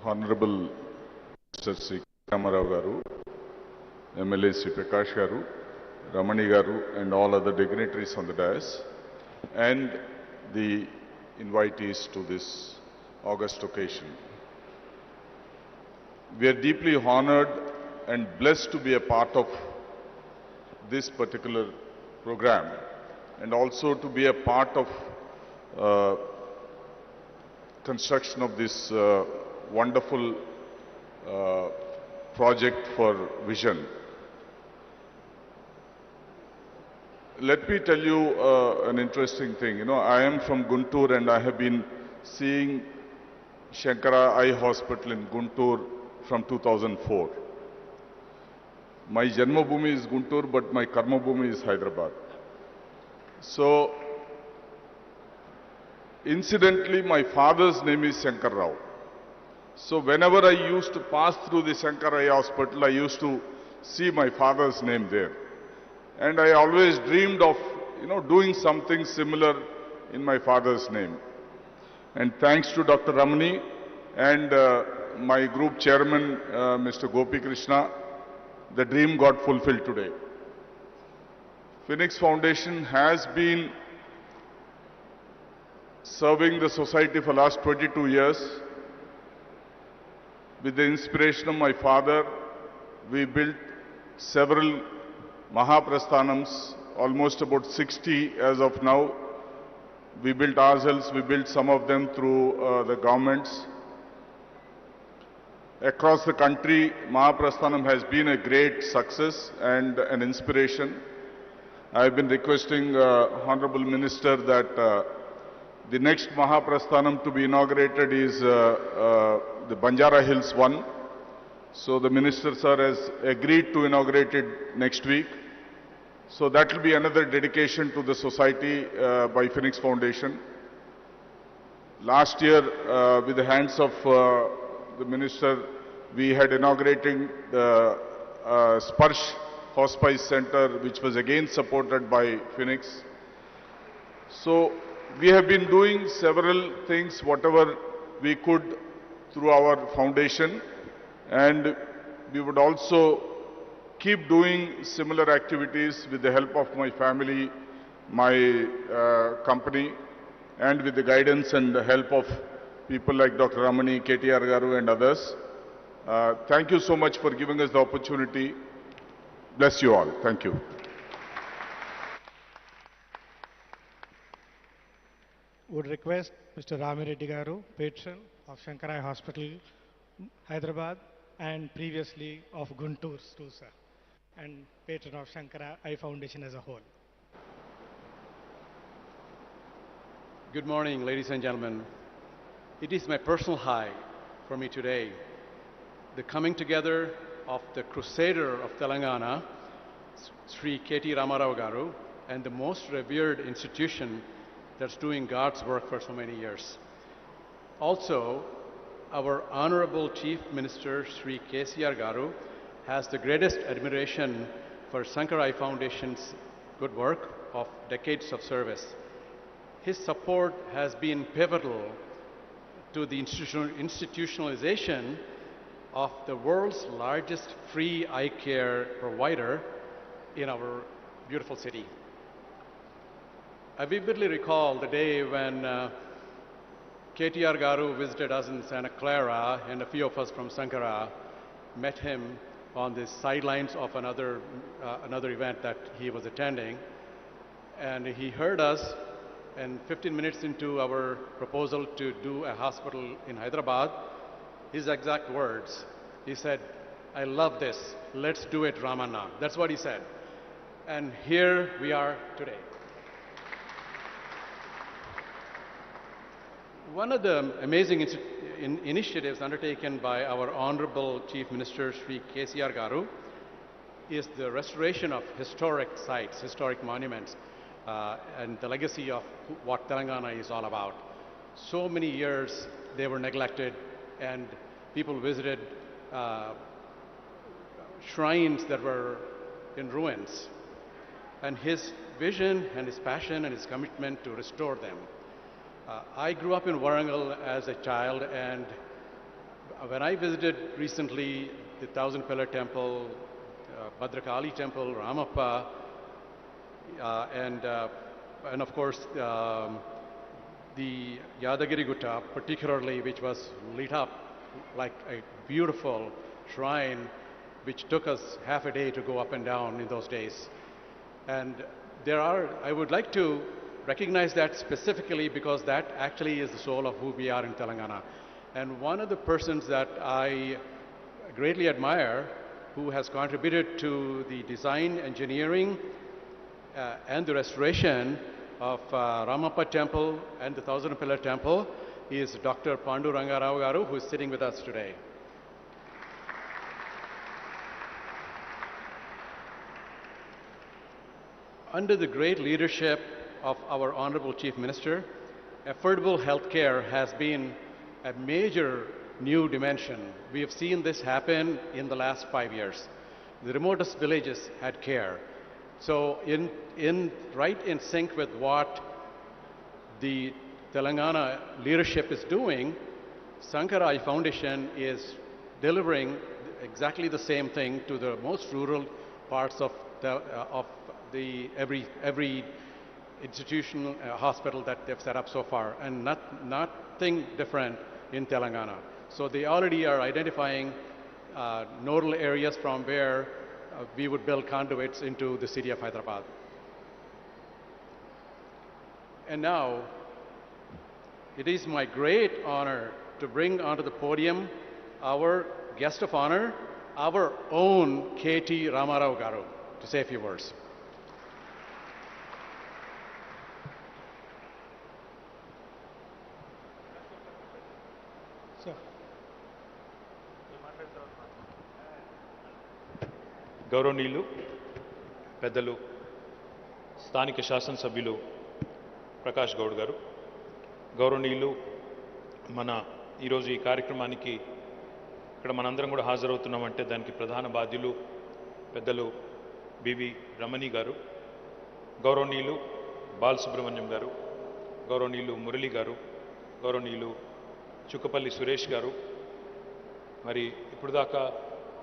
Honorable Mr. Sri Ramarao Garu, MLA Sri Prakash Garu, Ramani Garu, and all other dignitaries on the dais, and the invitees to this august occasion. We are deeply honored and blessed to be a part of this particular program, and also to be a part of construction of this wonderful project for vision. Let me tell you an interesting thing. You know, I am from Guntur and I have been seeing Sankara Eye Hospital in Guntur from 2004. My Janma Bhumi is Guntur, but my Karma Bhumi is Hyderabad. So, incidentally, my father's name is Shankar Rao. So, whenever I used to pass through the Sankara Eye Hospital, I used to see my father's name there. And I always dreamed of, doing something similar in my father's name. And thanks to Dr. Ramani and my group chairman, Mr. Gopi Krishna, the dream got fulfilled today. Phoenix Foundation has been serving the society for the last 22 years. With the inspiration of my father, we built several Mahaprasthanams, almost about 60 as of now. We built ourselves, we built some of them through the governments. Across the country, Mahaprasthanam has been a great success and an inspiration. I have been requesting Honorable Minister that the next Mahaprasthanam to be inaugurated is the Banjara Hills one. So the Minister Sir has agreed to inaugurate it next week. So that will be another dedication to the society by Phoenix Foundation. Last year, with the hands of the Minister, we had inaugurated the Sparsh Hospice Center, which was again supported by Phoenix. So we have been doing several things, whatever we could through our foundation, and we would also keep doing similar activities with the help of my family, my company, and with the guidance and the help of people like Dr. Ramani, KTR Garu, and others. Thank you so much for giving us the opportunity. Bless you all. Thank you. Would request Mr. Ramiredi Garu, patron of Sankara Eye Hospital, Hyderabad, and previously of Guntur too, sir, and patron of Sankara Eye Foundation as a whole. Good morning, ladies and gentlemen. It is my personal high for me today, the coming together of the Crusader of Telangana, Sri KT Ramarao Garu, and the most revered institution that's doing God's work for so many years. Also, our Honorable Chief Minister Sri KCR Garu has the greatest admiration for Sankara Eye Foundation's good work of decades of service. His support has been pivotal to the institutionalization of the world's largest free eye care provider in our beautiful city. I vividly recall the day when KTR Garu visited us in Santa Clara, and a few of us from Sankara met him on the sidelines of another event that he was attending. And he heard us, and 15 minutes into our proposal to do a hospital in Hyderabad, his exact words, he said, "I love this, let's do it, Ramana." That's what he said. And here we are today. One of the amazing initiatives undertaken by our Honorable Chief Minister Sri KCR Garu is the restoration of historic sites, historic monuments, and the legacy of what Telangana is all about. So many years they were neglected, and people visited shrines that were in ruins. And his vision and his passion and his commitment to restore them. I grew up in Warangal as a child, and when I visited recently the Thousand Pillar Temple, Bhadrakali Temple, Ramappa, and of course the Yadagiri Gutta, particularly, which was lit up like a beautiful shrine, which took us half a day to go up and down in those days. And I would like to recognize that specifically because that actually is the soul of who we are in Telangana. And one of the persons that I greatly admire, who has contributed to the design, engineering, and the restoration of Ramappa Temple and the Thousand Pillar Temple is Dr. Pandu Rangarao Garu, who is sitting with us today. Under the great leadership of our Honorable Chief Minister, affordable health care has been a major new dimension. We have seen this happen in the last 5 years. The remotest villages had care. So right in sync with what the Telangana leadership is doing, Sankara Eye Foundation is delivering exactly the same thing to the most rural parts of every institutional hospital that they've set up so far, and nothing different in Telangana. So they already are identifying nodal areas from where we would build conduits into the city of Hyderabad. And now, it is my great honor to bring onto the podium our guest of honor, our own KT Ramarao Garu, to say a few words. గౌరవనీయులు పెద్దలు స్థానిక శాసనసభ్యులు ప్రకాష్ గౌడ్ గారు, గౌరవనీయులు మన ఈరోజు ఈ కార్యక్రమానికి ఇక్కడ మనందరం కూడా హాజరవుతున్నామంటే దానికి ప్రధాన బాధ్యులు పెద్దలు బివి రమణి గారు, గౌరవనీయులు బాలసుబ్రహ్మణ్యం గారు, గౌరవనీయులు మురళి గారు, గౌరవనీయులు చుక్కపల్లి సురేష్ గారు. మరి ఇప్పుడు దాకా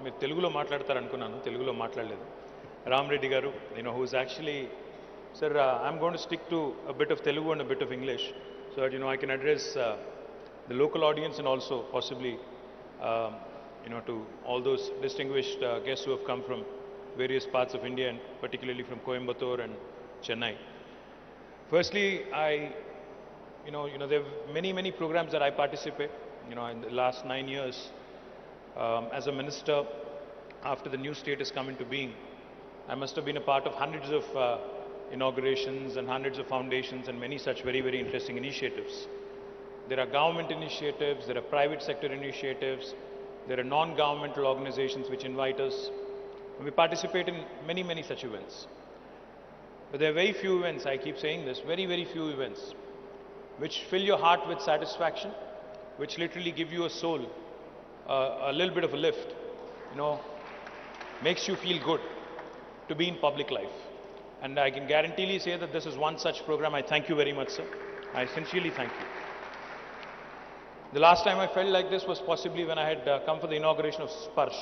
మీరు తెలుగులో మాట్లాడతారనుకున్నాను, తెలుగులో మాట్లాడలేదు. రామరెడ్డి గారు, who is actually, sir, I'm going to stick to a bit of Telugu and a bit of English so that I can address the local audience and also possibly to all those distinguished guests who have come from various parts of India and particularly from Coimbatore and Chennai. Firstly, there are many programs that I participate. In the last 9 years, as a minister, after the new state has come into being, I must have been a part of hundreds of inaugurations and hundreds of foundations and many such very interesting initiatives. There are government initiatives, there are private sector initiatives, there are non-governmental organizations which invite us. And we participate in many such events. But there are very few events, I keep saying this, very few events, which fill your heart with satisfaction, which literally give you a soul, a little bit of a lift, makes you feel good to be in public life. And I can guaranteely say that this is one such program. I thank you very much, sir. I sincerely thank you. The last time I felt like this was possibly when I had come for the inauguration of Sparsh,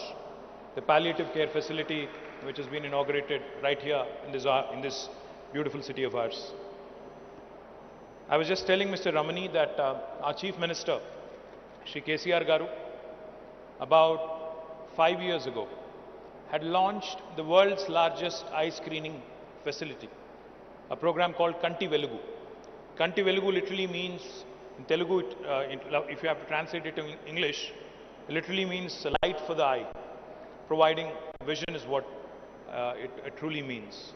the palliative care facility which has been inaugurated right here in this beautiful city of ours. I was just telling Mr. Ramani that our Chief Minister, Shri KTR Garu, about 5 years ago, had launched the world's largest eye screening facility, a program called Kanti Velugu. Kanti Velugu literally means, in Telugu, if you have to translate it in English, it literally means light for the eye. Providing vision is what it truly means.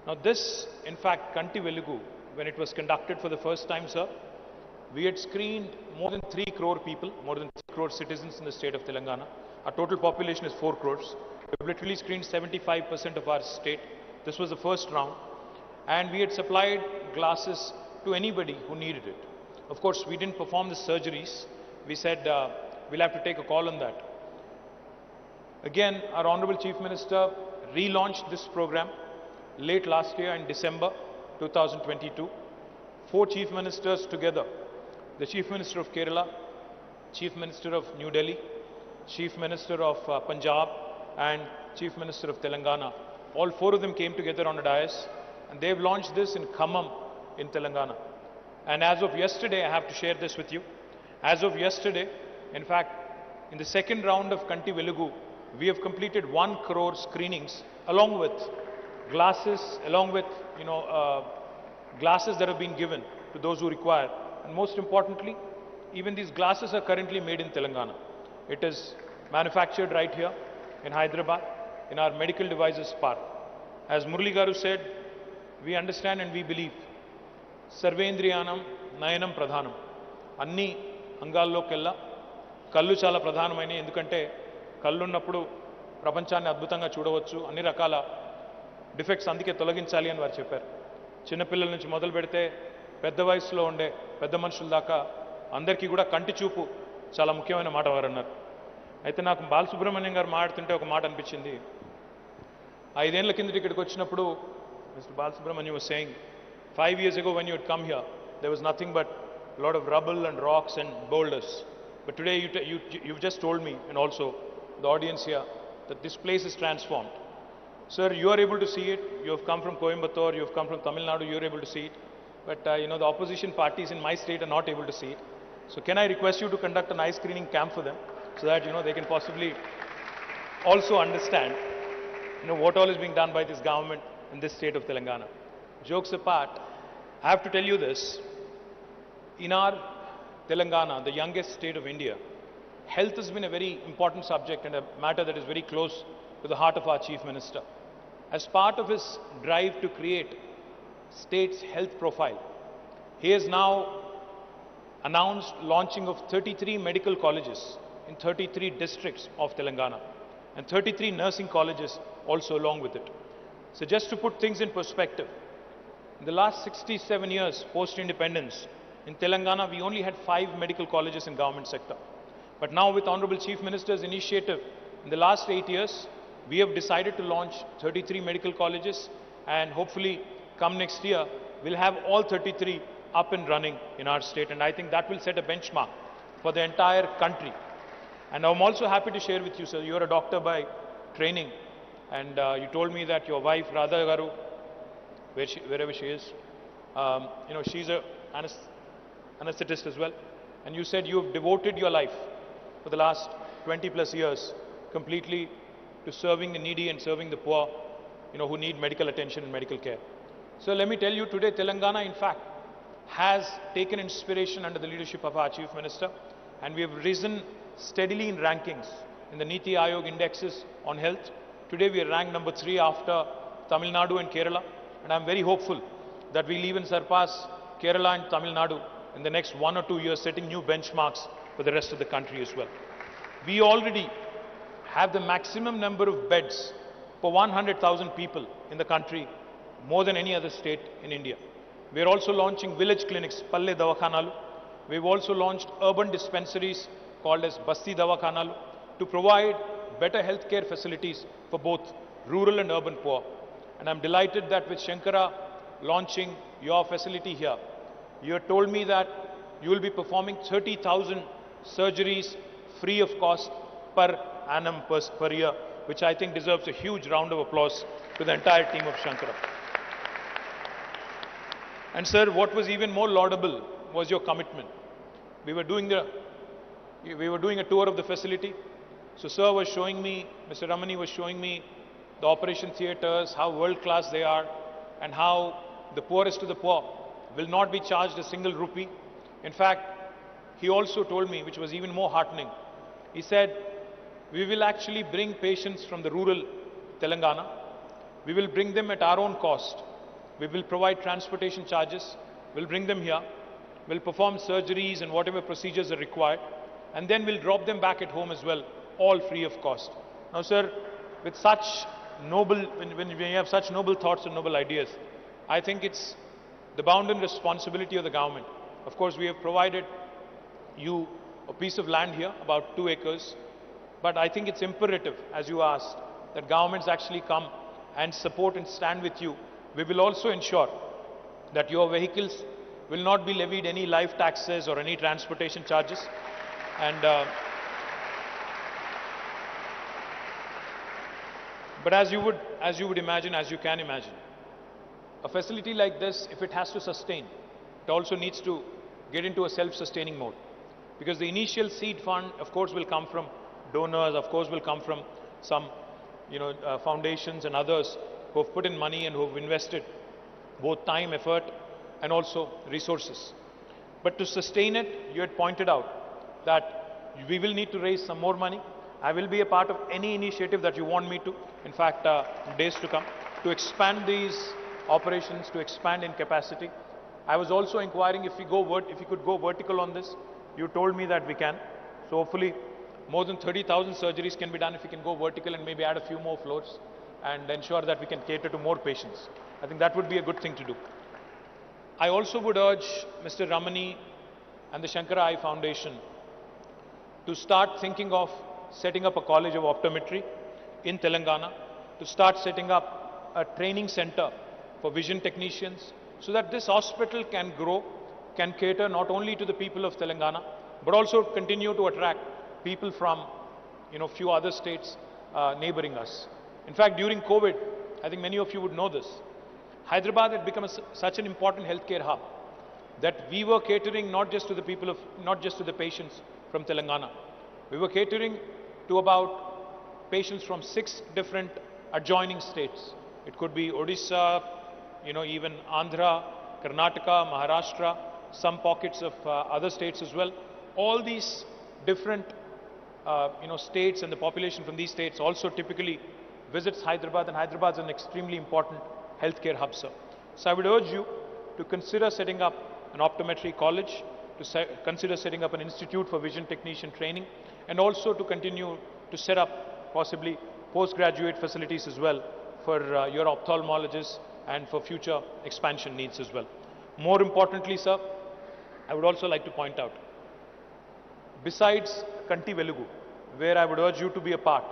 Now this, in fact, Kanti Velugu, when it was conducted for the first time, sir, we had screened more than 3 crore people, more than 3 crore citizens in the state of Telangana. Our total population is 4 crores. We've literally screened 75% of our state. This was the first round. And we had supplied glasses to anybody who needed it. Of course, we didn't perform the surgeries. We said we'll have to take a call on that. Again, our Honorable Chief Minister relaunched this program late last year in December 2022. 4 Chief Ministers together the Chief Minister of Kerala, Chief Minister of New Delhi, Chief Minister of Punjab, and Chief Minister of Telangana. All four of them came together on a dais, and they've launched this in Khammam in Telangana. And as of yesterday, I have to share this with you. As of yesterday, in fact, in the second round of Kanti Velugu, we have completed 1 crore screenings along with glasses, along with glasses that have been given to those who require. And most importantly, even these glasses are currently made in Telangana. It is manufactured right here in Hyderabad, in our medical devices park. As Murli Garu said, we understand and we believe, Sarvendriyanam Nayanam Pradhanam. Anni అంగాల్లోకెల్లా కళ్ళు చాలా ప్రధానమైనవి. ఎందుకంటే కళ్ళు ఉన్నప్పుడు ప్రపంచాన్ని అద్భుతంగా చూడవచ్చు, అన్ని రకాల డిఫెక్ట్స్ అందుకే తొలగించాలి అని వారు చెప్పారు. చిన్నపిల్లల నుంచి మొదలు పెడితే పెద్ద వయసులో ఉండే పెద్ద మనుషుల దాకా అందరికీ కూడా కంటి చూపు చాలా ముఖ్యమైన మాట వారు అన్నారు. అయితే నాకు బాలసుబ్రహ్మణ్యం గారు మాట్లాడుతుంటే ఒక మాట అనిపించింది. 5 ఏళ్ల కిందట ఇక్కడికి వచ్చినప్పుడు mister Balasubrahmanyam was saying, 5 years ago when you had come here, there was nothing but a lot of rubble and rocks and boulders. But today you've just told me, and also the audience here, that this place is transformed. Sir, you are able to see it. You have come from Coimbatore, you have come from Tamil Nadu, you are able to see it. But the opposition parties in my state are not able to see it. So can I request you to conduct an eye screening camp for them, so that they can possibly also understand what all is being done by this government in this state of Telangana. Jokes apart, I have to tell you this. In our Telangana, the youngest state of India, health has been a very important subject and a matter that is very close to the heart of our Chief Minister. As part of his drive to create state's health profile, he has now announced launching of 33 medical colleges in 33 districts of Telangana and 33 nursing colleges also along with it. So just to put things in perspective, in the last 67 years post-independence, in Telangana we only had 5 medical colleges in government sector. But now with Honorable Chief Minister's initiative, in the last 8 years, we have decided to launch 33 medical colleges, and hopefully come next year, we'll have all 33 up and running in our state, and I think that will set a benchmark for the entire country. And I'm also happy to share with you, sir, you're a doctor by training, and you told me that your wife, Radha Garu, wherever she is, she's a anesthetist as well, and you said you have devoted your life for the last 20 plus years completely to serving the needy and serving the poor, who need medical attention and medical care. So let me tell you, today Telangana in fact has taken inspiration under the leadership of our Chief Minister, and we have risen steadily in rankings in the Niti Aayog indexes on health. Today we are ranked number 3 after Tamil Nadu and Kerala, and I'm very hopeful that we'll even surpass Kerala and Tamil Nadu in the next 1 or 2 years, setting new benchmarks for the rest of the country as well. We already have the maximum number of beds per 100,000 people in the country, more than any other state in India. We are also launching village clinics, Palle Davakhanalu. We've also launched urban dispensaries called as Basti Davakhanalu to provide better healthcare facilities for both rural and urban poor. And I'm delighted that with Sankara launching your facility here, you have told me that you will be performing 30,000 surgeries free of cost per annum per year, which I think deserves a huge round of applause to the entire team of Sankara. And sir, what was even more laudable was your commitment. We were doing a tour of the facility. So sir was showing me, Mr. Ramani was showing me the operation theatres, how world class they are, and how the poorest of the poor will not be charged a single rupee. In fact, he also told me, which was even more heartening, he said, we will actually bring patients from the rural Telangana. We will bring them at our own cost. We will provide transportation charges. We'll bring them here. We'll perform surgeries and whatever procedures are required. And then we'll drop them back at home as well, all free of cost. Now, sir, with such noble, when you have such noble thoughts and noble ideas, I think it's the bounden responsibility of the government. Of course, we have provided you a piece of land here, about 2 acres. But I think it's imperative, as you asked, that governments actually come and support and stand with you. We will also ensure that your vehicles will not be levied any life taxes or any transportation charges. And but as you would imagine, as you can imagine, a facility like this, if it has to sustain, it also needs to get into a self-sustaining mode. Because the initial seed fund, of course, will come from donors, of course, will come from some, foundations and others who have put in money and who have invested both time, effort, and also resources. But to sustain it, you had pointed out that we will need to raise some more money. I will be a part of any initiative that you want me to, in fact, in days to come, to expand these operations, to expand in capacity. I was also inquiring if we could go vertical on this. You told me that we can. So hopefully more than 30,000 surgeries can be done if we can go vertical and maybe add a few more floors and ensure that we can cater to more patients. I think that would be a good thing to do. I also would urge Mr. Ramani and the Sankara Eye Foundation to start thinking of setting up a college of optometry in Telangana, to start setting up a training center for vision technicians so that this hospital can grow, can cater not only to the people of Telangana, but also continue to attract people from, few other states neighboring us. In fact, during COVID, I think many of you would know this, Hyderabad had become such an important healthcare hub that we were catering not just to the patients from Telangana. We were catering to about patients from 6 different adjoining states. It could be Odisha, even Andhra, Karnataka, Maharashtra, some pockets of other states as well. All these different, states and the population from these states also typically visits Hyderabad, and Hyderabad is an extremely important healthcare hub, sir. So I would urge you to consider setting up an optometry college, to consider setting up an institute for vision technician training, and also to continue to set up possibly postgraduate facilities as well for your ophthalmologists and for future expansion needs as well. More importantly, sir, I would also like to point out, besides Kanti Velugu, where I would urge you to be a part,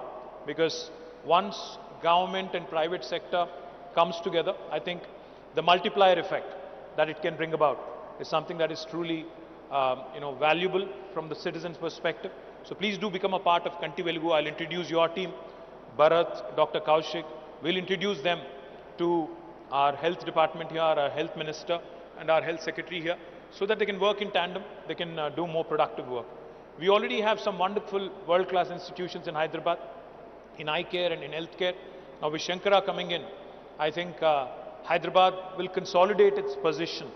because once government and private sector comes together, I think the multiplier effect that it can bring about is something that is truly valuable from the citizen's perspective. So please do become a part of Kanti Velugu. I'll introduce your team, Bharat, Dr. Kaushik. We'll introduce them to our health department here, our health minister and our health secretary here, so that they can work in tandem, they can do more productive work. We already have some wonderful world-class institutions in Hyderabad, in eye care and in health care. Now with Sankara coming in, I think Hyderabad will consolidate its position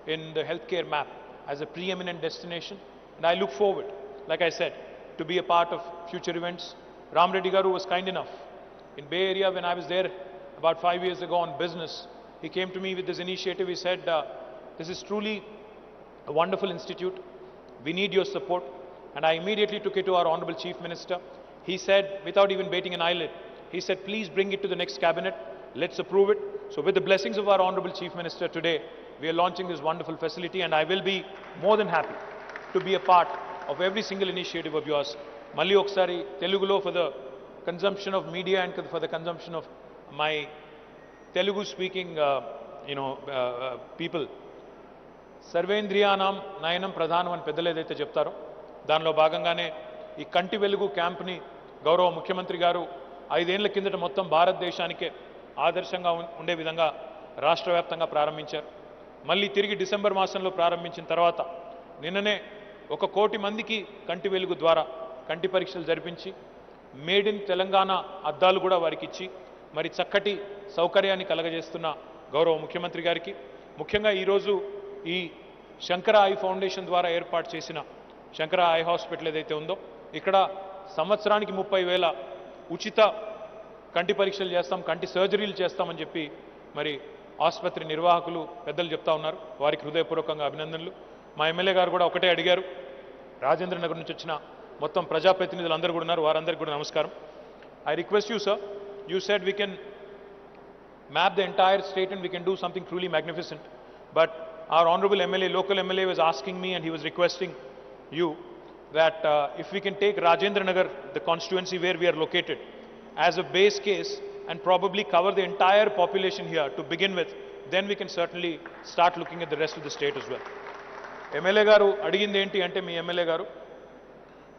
in the healthcare map as a preeminent destination. And I look forward, like I said, to be a part of future events. Ram Reddy Garu was kind enough. In Bay Area, when I was there about 5 years ago on business, he came to me with this initiative. He said, this is truly a wonderful institute. We need your support. And I immediately took it to our Honorable Chief Minister. He said, without even batting an eyelid, he said, please bring it to the next cabinet. Let's approve it. So with the blessings of our Honorable Chief Minister today, we are launching this wonderful facility, and I will be more than happy to be a part of every single initiative of yours. Malli oksari Telugulo for the consumption of media and for the consumption of my Telugu speaking people. సర్వేంద్రియానాం నయనం ప్రధానం అని పెద్దలు ఏదైతే చెప్తారో దానిలో భాగంగానే ఈ కంటి వెలుగు క్యాంప్ని గౌరవ ముఖ్యమంత్రి గారు 5 ఏళ్ల కిందట మొత్తం భారతదేశానికే ఆదర్శంగా ఉండే విధంగా రాష్ట్ర వ్యాప్తంగా ప్రారంభించారు. మళ్ళీ తిరిగి డిసెంబర్ మాసంలో ప్రారంభించిన తర్వాత నిన్ననే 1 కోటి మందికి కంటి వెలుగు ద్వారా కంటి పరీక్షలు జరిపించి మేడ్ ఇన్ తెలంగాణ అద్దాలు కూడా వారికి ఇచ్చి మరి చక్కటి సౌకర్యాన్ని కలగజేస్తున్న గౌరవ ముఖ్యమంత్రి గారికి, ముఖ్యంగా ఈరోజు ఈ శంకర ఐ ఫౌండేషన్ ద్వారా ఏర్పాటు చేసిన శంకర ఐ హాస్పిటల్ ఏదైతే ఉందో ఇక్కడ సంవత్సరానికి 30,000 ఉచిత కంటి పరీక్షలు చేస్తాం, కంటి సర్జరీలు చేస్తామని చెప్పి మరి ఆసుపత్రి నిర్వాహకులు పెద్దలు చెప్తా ఉన్నారు. వారికి హృదయపూర్వకంగా అభినందనలు. మా ఎమ్మెల్యే గారు కూడా ఒకటే అడిగారు, రాజేంద్ర నగర్ నుంచి వచ్చిన మొత్తం ప్రజాప్రతినిధులు అందరూ కూడా ఉన్నారు, వారందరికీ కూడా నమస్కారం. I request you sir, you said we can map the entire state and we can do something truly magnificent. But our honorable MLA, local MLA was asking me and he was requesting you that if we can take Rajendra Nagar, the constituency where we are located, as a base case and probably cover the entire population here to begin with then we can certainly start looking at the rest of the state as well. MLA గారు అడిగింది ఏంటి అంటే, మీ MLA గారు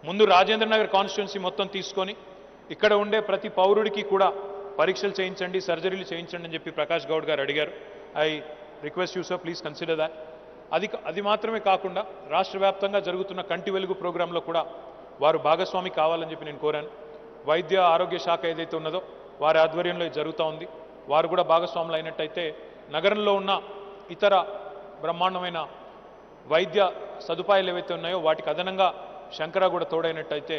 ముందు Rajendra Nagar constituency మొత్తం తీసుకొని ఇక్కడ ఉండే ప్రతి పౌరుడికి కూడా పరీక్షలు చేయించండి, సర్జరీలు చేయించండి అని చెప్పి ప్రకాష్ గౌడ్ గారు అడిగారు. I request you sir, please consider that. అది మాత్రమే కాకుండా రాష్ట్ర వ్యాప్తంగా జరుగుతున్న కంటి వెలుగు ప్రోగ్రాంలో కూడా వారు భాగస్వామి కావాలని చెప్పి నేను కోరాను. వైద్య ఆరోగ్య శాఖ ఏదైతే ఉన్నదో వారి ఆధ్వర్యంలో ఇది జరుగుతూ ఉంది. వారు కూడా భాగస్వాములు అయినట్టయితే నగరంలో ఉన్న ఇతర బ్రహ్మాండమైన వైద్య సదుపాయాలు ఏవైతే ఉన్నాయో వాటికి అదనంగా శంకర కూడా తోడైనట్టయితే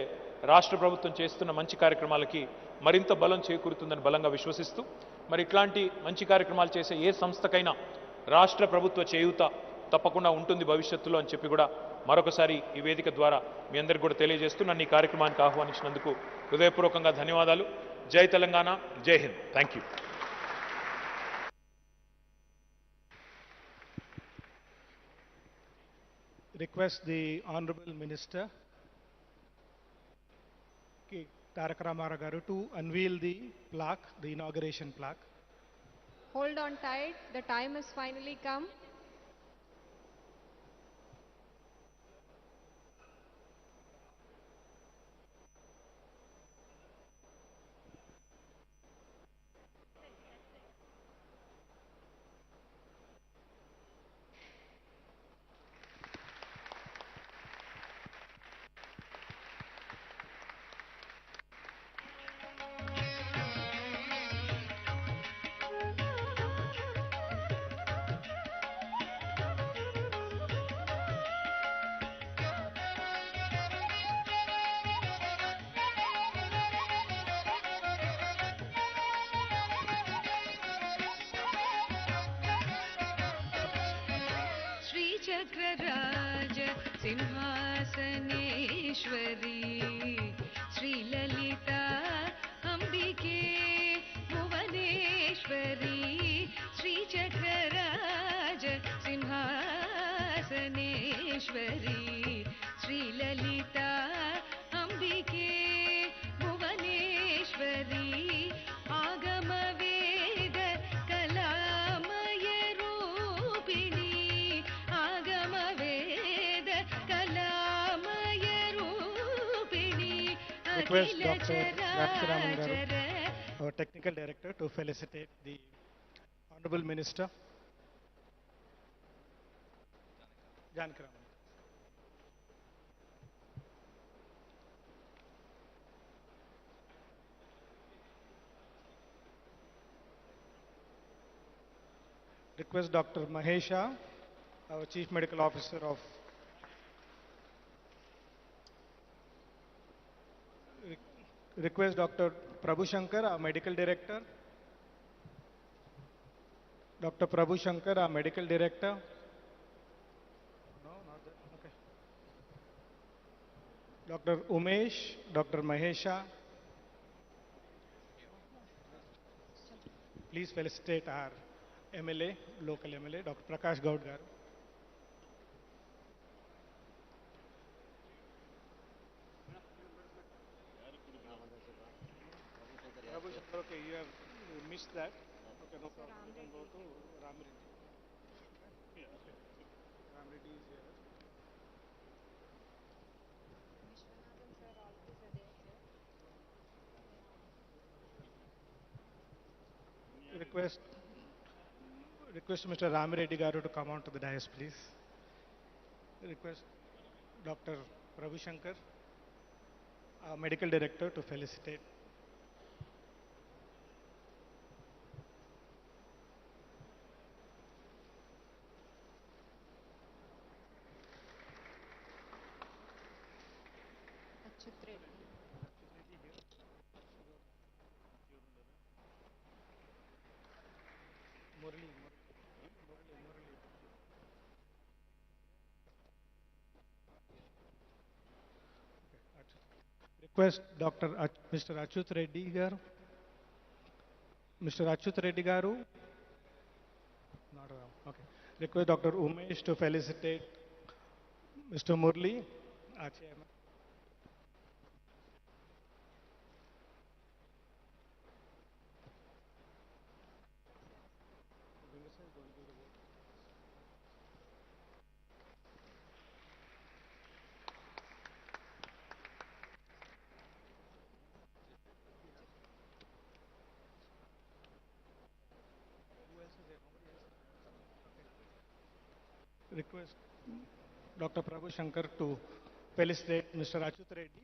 రాష్ట్ర ప్రభుత్వం చేస్తున్న మంచి కార్యక్రమాలకి మరింత బలం చేకూరుతుందని బలంగా విశ్వసిస్తూ, మరి ఇట్లాంటి మంచి కార్యక్రమాలు చేసే ఏ సంస్థకైనా రాష్ట్ర ప్రభుత్వ చేయూత తప్పకుండా ఉంటుంది భవిష్యత్తులో అని చెప్పి కూడా మరొకసారి ఈ వేదిక ద్వారా మీ అందరికీ కూడా తెలియజేస్తూ నన్ను ఈ కార్యక్రమానికి ఆహ్వానించినందుకు హృదయపూర్వకంగా ధన్యవాదాలు. జై తెలంగాణ, జై Hind. Thank you. Request the Honorable Minister Tarak Ramara Garu to unveil the plaque, the inauguration plaque. Hold on tight, the time has finally come. चक्रराज सिंहासनेश्वरी श्रीललिता अंबिके भुवनेश्वरी श्रीचक्रराज सिंहासनेश्वरी श्रीललिता अंबिके भुवनेश्वरी आगम वेद कलामय रूपिणी आगम वेद कलामय रूपिणी Request Dr. Janakiraman Garu, our Technical Director, to felicitate the Honorable Minister. Janakiraman. Request Dr. Mahesha, our Chief Medical Officer of Request Dr. Prabhu Shankar, our Medical Director. Dr. Prabhu Shankar, our Medical Director. No, not that. Okay. Dr. Umesh, Dr. Mahesha. Please felicitate our MLA, local MLA, Dr. Prakash Gaud Garu. Prabhu Shankar, okay, you have missed that. Okay, no problem. You can go to Ram Reddy. Yeah, okay. Ram Reddy is here. Request Mr. Ram Reddy Garu to come on to the dais, please. Request Dr. Prabhu Shankar, our Medical Director, to felicitate. Request Mr. Achut Reddy Garu. Mr. Achut Reddy Garu. Not around. Okay. Request Dr. Umesh to felicitate Mr. Murli, our chairman. request Dr. Prabhu Shankar to felicitate Mr. Achut Reddy.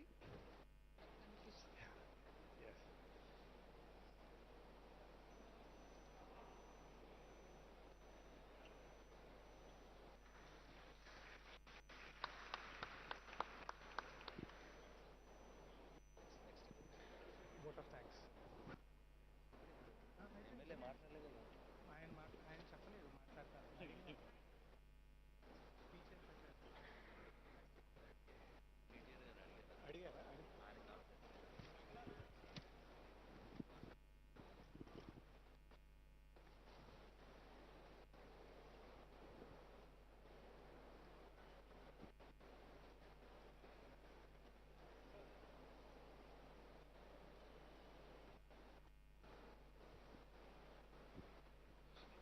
Vote of thanks. ఆయన చెప్పలేదు మాట్లాడతారు. అడిగారా?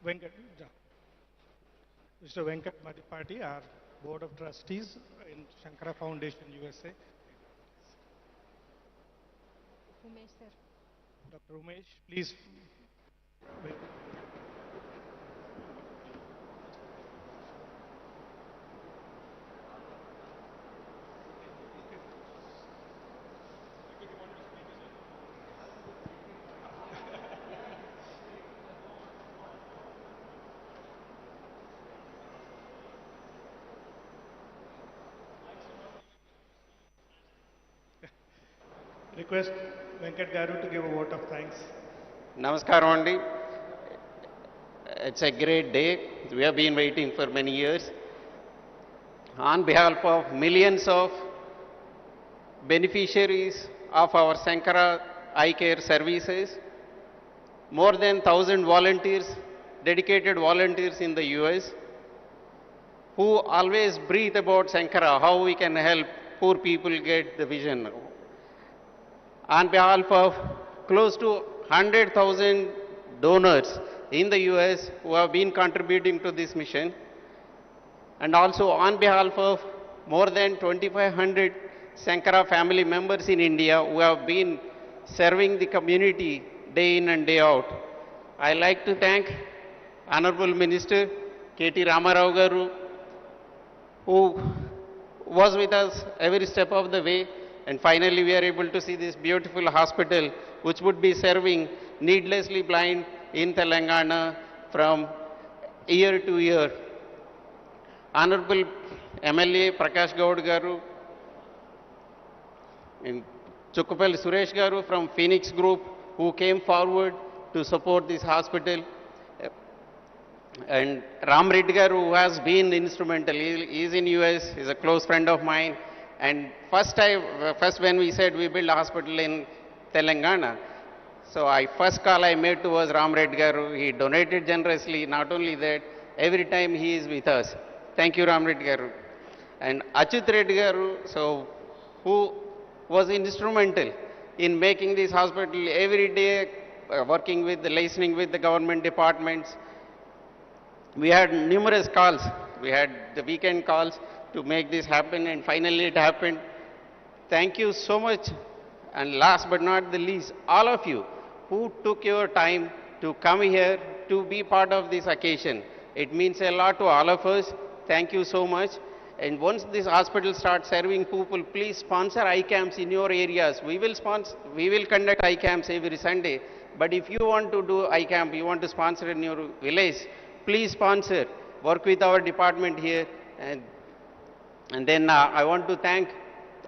Venkat, Mr. Venkat Madipati, our Board of Trustees in Sankara Foundation, USA. Umesh sir. Dr. Umesh, please. Request Venkat Garu to give a vote of thanks. Namaskaram Andi. It's a great day. We have been waiting for many years. On behalf of millions of beneficiaries of our Sankara Eye Care services, more than 1,000 volunteers, dedicated volunteers in the US, who always breathe about Sankara, how we can help poor people get the vision. On behalf of close to 100,000 donors in the US who have been contributing to this mission, and also on behalf of more than 2,500 Sankara family members in India who have been serving the community day in and day out. I like to thank Honorable Minister KT Ramarao Garu, who was with us every step of the way, and finally we are able to see this beautiful hospital which would be serving needlessly blind in Telangana from year to year. Honorable MLA Prakash Gaud Garu, and Chukkapalli Suresh Garu from Phoenix Group, who came forward to support this hospital, and Ram Reddy Garu, who has been instrumental. He is in US, he is a close friend of mine, and first when we said we build a hospital in Telangana, so first call I made to was Ram Reddy Garu. He donated generously. Not only that, every time he is with us. Thank you, Ram Reddy Garu. And Achut Reddy Garu, so who was instrumental in making this hospital every day, working with, listening with the government departments. We had numerous calls. We had the weekend calls to make this happen, and finally it happened. Thank you so much. And last but not the least, all of you who took your time to come here to be part of this occasion. It means a lot to all of us. Thank you so much. And once this hospital starts serving people, please sponsor eye camps in your areas. We will conduct eye camps every Sunday. But if you want to do eye camp, you want to sponsor in your village, please sponsor. Work with our department here. And then I want to thank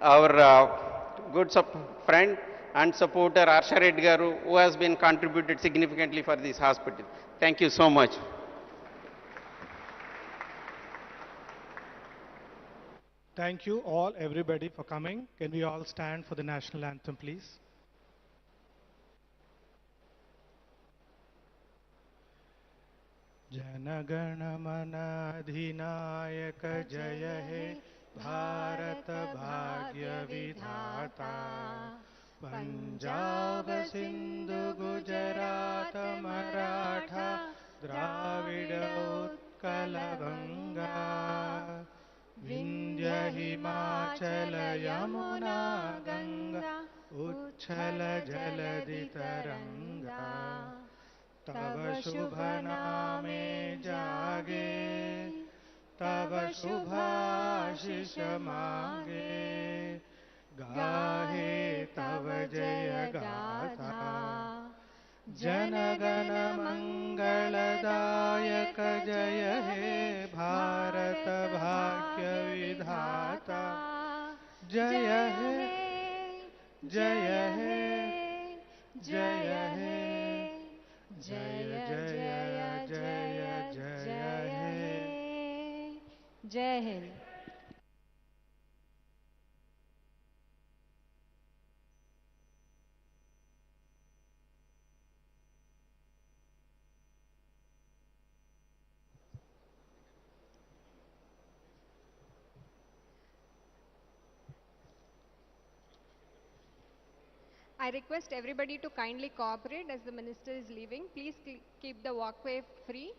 our good friend and supporter Arsha Reddy Garu, who has been contributed significantly for this hospital. Thank you so much. Thank you all, everybody, for coming. Can we all stand for the national anthem, please? Janagana Mana Adhinayaka Jaya He Bharata Bhagya Vidhata Punjab Sindhu Gujarat Maratha Dravida Utkala Ganga Vindhya Himachala Yamuna Ganga Uchala Jaladi Taranga Tava Shubha Name Jage तव शुभाशिष मांगे गाहे तव जय गाथा जन गण मंगलदायक जय हे भारत भाग्य विधाता जय हे जय हे जय हे जय जय जय जय हे जय Hind. I request everybody to kindly cooperate as the minister is leaving. Please keep the walkway free.